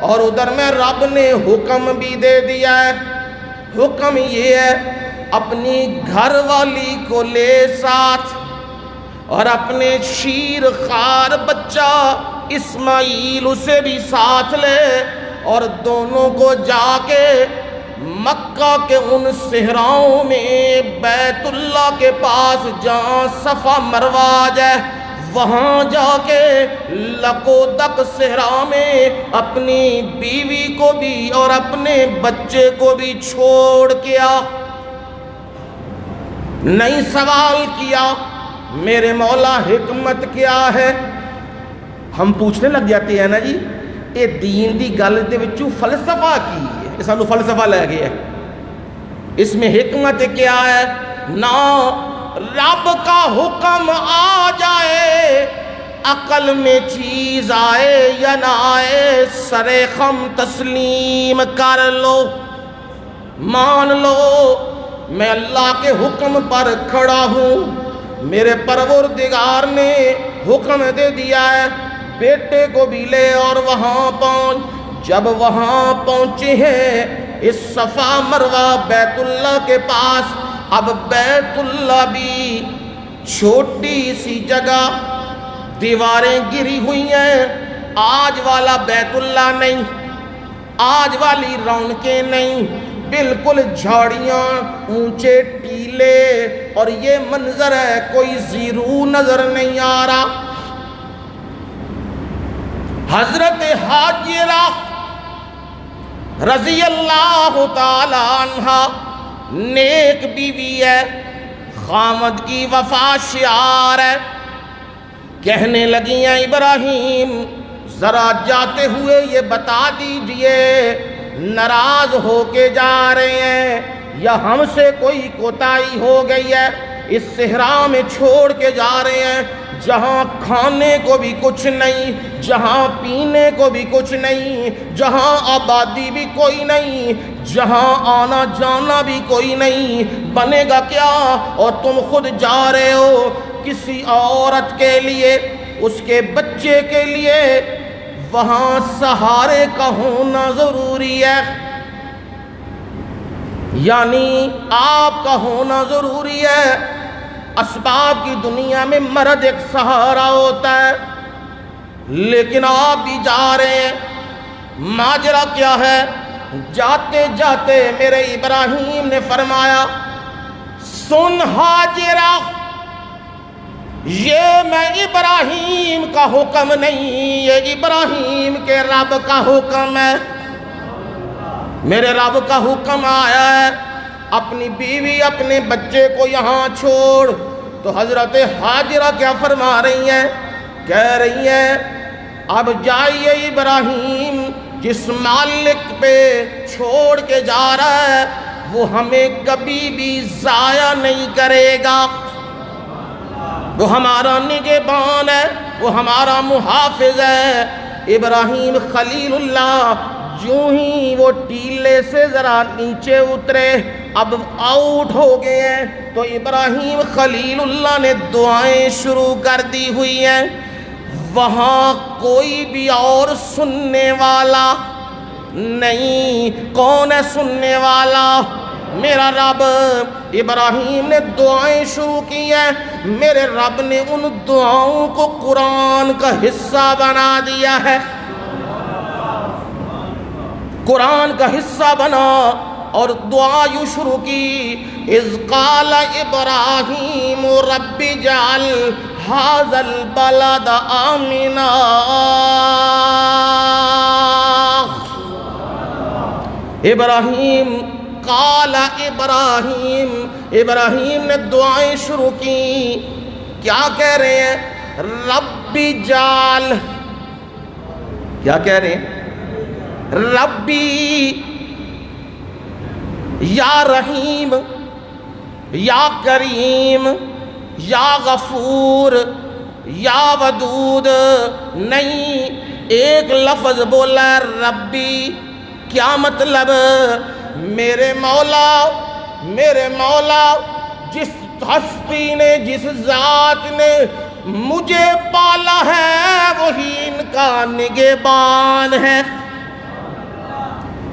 اور ادھر میں رب نے حکم بھی دے دیا ہے. حکم یہ ہے اپنی گھر والی کو لے ساتھ اور اپنے شیر خار بچہ اسماعیل اسے بھی ساتھ لے، اور دونوں کو جا کے مکہ کے ان صحراؤں میں بیت اللہ کے پاس جہاں صفا مروہ جائے وہاں جا کے لقودق صحرا میں اپنی بیوی کو بھی اور اپنے بچے کو بھی چھوڑ کے آ. نہیں سوال کیا میرے مولا حکمت کیا ہے؟ ہم پوچھنے لگ جاتے ہیں نا جی اے دین دی گل دے وچوں فلسفہ کی ہے، یہ سانو فلسفہ لے گیا ہے. اس میں حکمت کیا ہے؟ نہ رب کا حکم آ جائے عقل میں چیز آئے یا نہ آئے، سر خم تسلیم کر لو، مان لو میں اللہ کے حکم پر کھڑا ہوں. میرے پروردگار نے حکم دے دیا ہے بیٹے کو بھی لے اور وہاں پہنچ. جب وہاں پہنچے ہیں اس صفا مروہ بیت اللہ کے پاس، اب بیت اللہ بھی چھوٹی سی جگہ، دیواریں گری ہوئی ہیں. آج والا بیت اللہ نہیں، آج والی رونقیں نہیں، بالکل جھاڑیاں، اونچے ٹیلے، اور یہ منظر ہے کوئی زیرو نظر نہیں آ رہا. حضرت حاجرہ رضی اللہ تعالی عنہ نیک بیوی ہے، خامد کی وفا شعار ہے. کہنے لگی ہیں ابراہیم ذرا جاتے ہوئے یہ بتا دیجئے ناراض ہو کے جا رہے ہیں یا ہم سے کوئی کوتاہی ہو گئی ہے؟ اس صحرا میں چھوڑ کے جا رہے ہیں جہاں کھانے کو بھی کچھ نہیں، جہاں پینے کو بھی کچھ نہیں، جہاں آبادی بھی کوئی نہیں، جہاں آنا جانا بھی کوئی نہیں. بنے گا کیا؟ اور تم خود جا رہے ہو کسی عورت کے لیے، اس کے بچے کے لیے. وہاں سہارے کا ہونا ضروری ہے، یعنی آپ کا ہونا ضروری ہے. اسباب کی دنیا میں مرد ایک سہارا ہوتا ہے، لیکن آپ بھی جا رہے ہیں. ماجرا کیا ہے؟ جاتے جاتے میرے ابراہیم نے فرمایا سن حاجرہ، یہ میں ابراہیم کا حکم نہیں، یہ ابراہیم کے رب کا حکم ہے۔ میرے رب کا حکم آیا ہے اپنی بیوی اپنے بچے کو یہاں چھوڑ، تو حضرت ہاجرہ کیا فرما رہی ہیں؟ کہہ رہی ہیں اب جائیے ابراہیم، جس مالک پہ چھوڑ کے جا رہا ہے وہ ہمیں کبھی بھی ضائع نہیں کرے گا، وہ ہمارا نگہبان ہے، وہ ہمارا محافظ ہے۔ ابراہیم خلیل اللہ جو ہی وہ ٹیلے سے ذرا نیچے اترے، اب آؤٹ ہو گئے ہیں، تو ابراہیم خلیل اللہ نے دعائیں شروع کر دی ہوئی ہیں۔ وہاں کوئی بھی اور سننے والا نہیں۔ کون ہے سننے والا؟ میرا رب۔ ابراہیم نے دعائیں شروع کی ہیں، میرے رب نے ان دعاؤں کو قرآن کا حصہ بنا دیا ہے، قرآن کا حصہ بنا، اور دعا یوں شروع کی، اذ قال ابراہیم رب اجعل ھذا البلد آمنا۔ ابراہیم قال ابراہیم، ابراہیم نے دعائیں شروع کی، کیا کہہ رہے ہیں؟ رب اجعل، کیا کہہ رہے ہیں؟ ربی، یا رحیم، یا کریم، یا غفور، یا ودود نہیں، ایک لفظ بولا ہے ربی۔ کیا مطلب؟ میرے مولا، میرے مولا، جس ہستی نے، جس ذات نے مجھے پالا ہے وہی ان کا نگہبان ہے،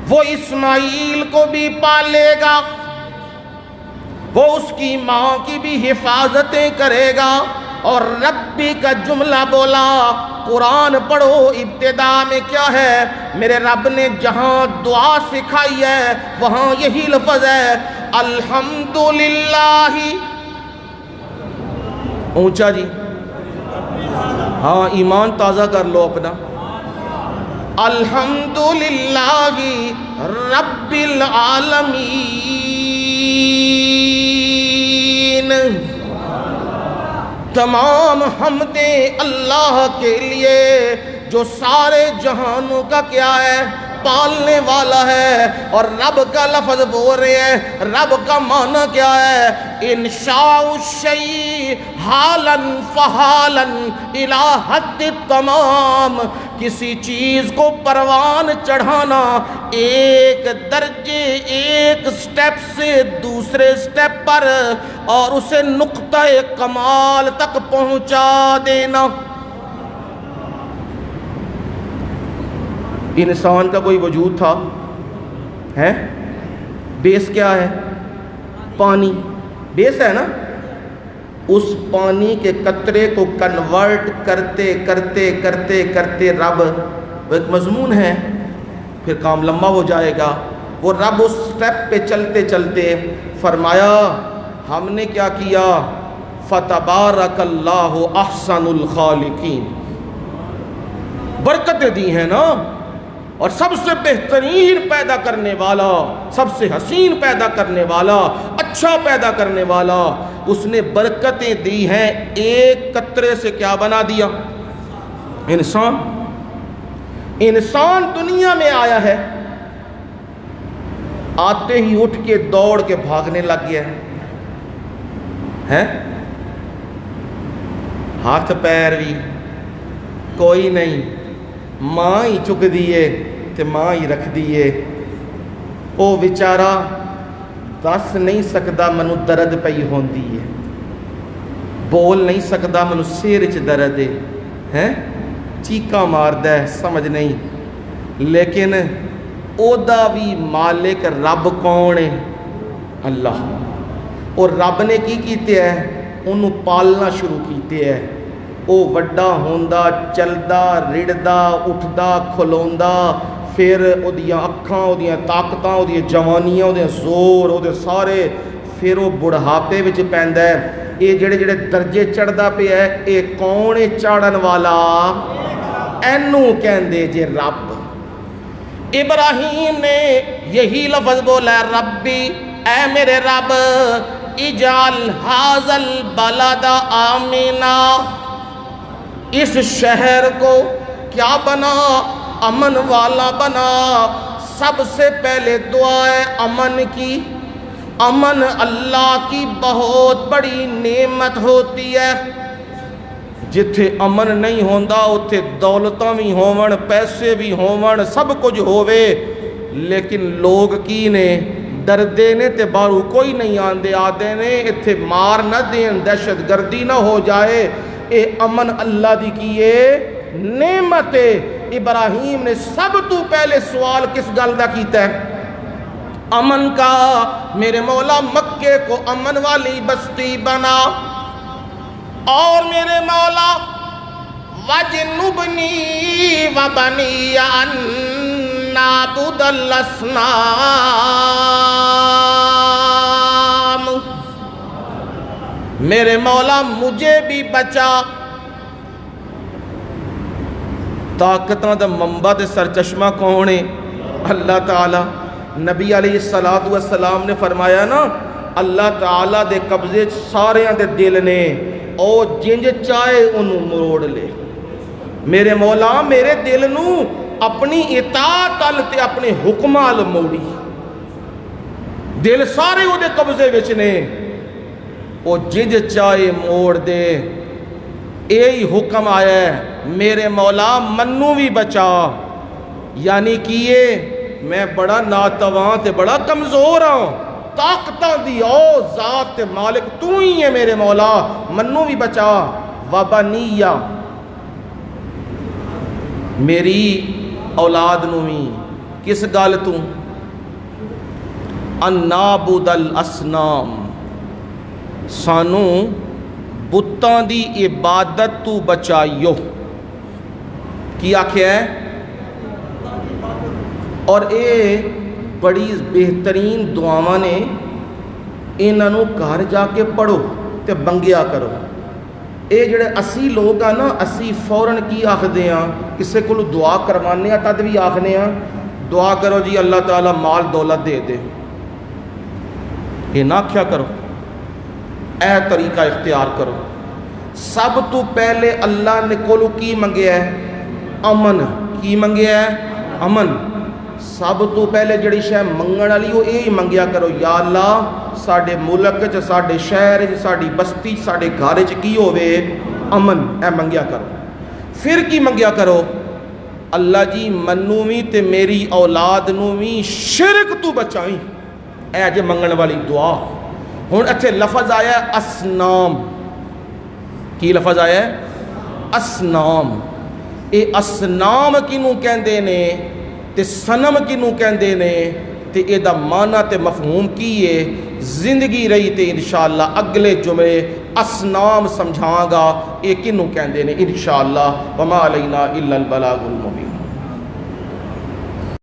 وہ اسماعیل کو بھی پالے گا، وہ اس کی ماں کی بھی حفاظتیں کرے گا۔ اور ربی کا جملہ بولا، قرآن پڑھو ابتدا میں کیا ہے؟ میرے رب نے جہاں دعا سکھائی ہے وہاں یہی لفظ ہے، الحمدللہ۔ اونچا جی، ہاں ایمان تازہ کر لو اپنا، الحمدللہ رب العالمین۔ تمام حمدیں اللہ کے لیے جو سارے جہانوں کا کیا ہے؟ پالنے والا ہے۔ اور رب کا لفظ بول رہے ہیں، رب کا معنی کیا ہے؟ انشاء الشیء حالا فحالا الی حد تمام، کسی چیز کو پروان چڑھانا ایک درجے، ایک سٹیپ سے دوسرے سٹیپ پر، اور اسے نقطہ کمال تک پہنچا دینا۔ انسان کا کوئی وجود تھا ہے، بیس کیا ہے؟ پانی، بیس ہے نا۔ اس پانی کے قطرے کو کنورٹ کرتے کرتے کرتے کرتے رب، وہ ایک مضمون ہے، پھر کام لمبا ہو جائے گا۔ وہ رب اس سٹیپ پہ چلتے چلتے فرمایا ہم نے کیا کیا؟ فتبارک اللہ احسن الخالقین، برکتیں دی ہیں نا، اور سب سے بہترین پیدا کرنے والا، سب سے حسین پیدا کرنے والا، اچھا پیدا کرنے والا، اس نے برکتیں دی ہیں۔ ایک قطرے سے کیا بنا دیا؟ انسان۔ انسان دنیا میں آیا ہے، آتے ہی اٹھ کے دوڑ کے بھاگنے لگ گیا ہے، ہاتھ پیر بھی کوئی نہیں، ماں ہی چک دیے تے ماں ہی رکھ دیے۔ او بیچارہ دس نہیں سکدا منو درد پئی ہوندی ہے، بول نہیں سکدا منو سیر چ درد ہے، چیکاں ماردا ہے، سمجھ نہیں۔ لیکن او دا بھی مالک رب کون ہے؟ اللہ۔ اور رب نے کی کیتے ہے؟ انہوں پالنا شروع کیتے ہے۔ او وڈا ہوندا، چلدا، رڑدا، اٹھدا، کھلوندا، پھر او دیاں اکھاں، او دیاں طاقتاں، او دیاں جوانیاں، او دیاں زور، او دے سارے، پھر او بڑھاپے وچ پیندا ہے۔ یہ جڑے جڑے درجے چڑھدا پیا ہے یہ کون ہے چڑھن والا؟ اینو کہندے جے رب۔ ابراہیم نے یہی لفظ بولا ربی، اے میرے رب، اجعل ھذا البلد آمنا، اس شہر کو کیا بنا؟ امن والا بنا۔ سب سے پہلے دعا ہے امن کی۔ امن اللہ کی بہت بڑی نعمت ہوتی ہے۔ جتھے امن نہیں ہوندا اتھے دولتاں بھی ہون، پیسے بھی ہون، سب کچھ ہووے، لیکن لوگ کی نے ڈردے نے تے باہروں کوئی نہیں آندے، آدے نے اتھے مار نہ دین، دہشت گردی نہ ہو جائے۔ اے امن اللہ دی کیے نعمت ہے۔ ابراہیم نے سب تو پہلے سوال کس گل دا کیتا ہے؟ امن کا۔ میرے مولا مکے کو امن والی بستی بنا، اور میرے مولا وَجْنُبْنِي وَبَنِيَّ أَن نَّعْبُدَ الْأَصْنَامَ، میرے مولا مجھے بھی بچا۔ طاقتاں دا منبع تے سرچشمہ کون ہے؟ اللہ تعالی۔ نبی علیہ السلام نے فرمایا نا اللہ تعالی دے قبضے سارے دے دل نے، او جنج چاہے انہوں مروڑ لے۔ میرے مولا میرے دل نو اپنی اطاعت ال تے اپنے حکم ال موڑی، دل سارے او دے قبضے وچ نے، او جنج چاہے موڑ دے۔ یہی حکم آیا ہے میرے مولا منو بھی بچا، یعنی کیے میں بڑا ناتواں تے بڑا کمزور ہوں، طاقتاں دی او ذات تے مالک تو ہی ہے میرے مولا، منو بھی بچا۔ وبنیہ، میری اولاد نو بھی کس گل تو؟ ان نعبد الاصنام، سانو بتاں دی عبادت تو بچائیو۔ کی آکھیا ہے؟ اور اے بڑی بہترین دعاواں نے، انہاں نو گھر جا کے پڑھو تے منگیا کرو۔ اے جڑے اسی لوگ آ نا، اسی فوراً کی آکھدے ہاں کسے کولو دعا کروانے ہاں تد بھی آکھنے ہاں دعا کرو جی اللہ تعالیٰ مال دولت دے دے، یہ نہ کیا کرو، اے طریقہ اختیار کرو۔ سب تو پہلے اللہ نے کولو کی منگیا ہے؟ امن۔ کی منگیا ہے؟ امن۔ سب تو پہلے جڑی شے منگن والی وہ یہی منگیا کرو، یا اللہ ساڈے ملک چ، ساڈے شہر چ، ساڈی بستی، ساڈے گھر چ کی ہوے؟ امن۔ اے منگیا کرو۔ پھر کی منگیا کرو؟ اللہ جی منو بھی تے میری اولاد نو بھی شرک تو بچائیں۔ اے جے منگن والی دعا۔ ہن اتھے لفظ آیا ہے اسنام۔ کی لفظ آیا ہے؟ اسنام۔ اے اسنام کنوں کہندے نے تے سنم کنوں کہندے نے تے اے دا معنی تے مفہوم کی ہے؟ زندگی رہی تے انشاءاللہ اگلے جمعے اسنام سمجھاں گا اے کنوں کہندے نے انشاءاللہ۔ وما علینا الا البلاغ المبین۔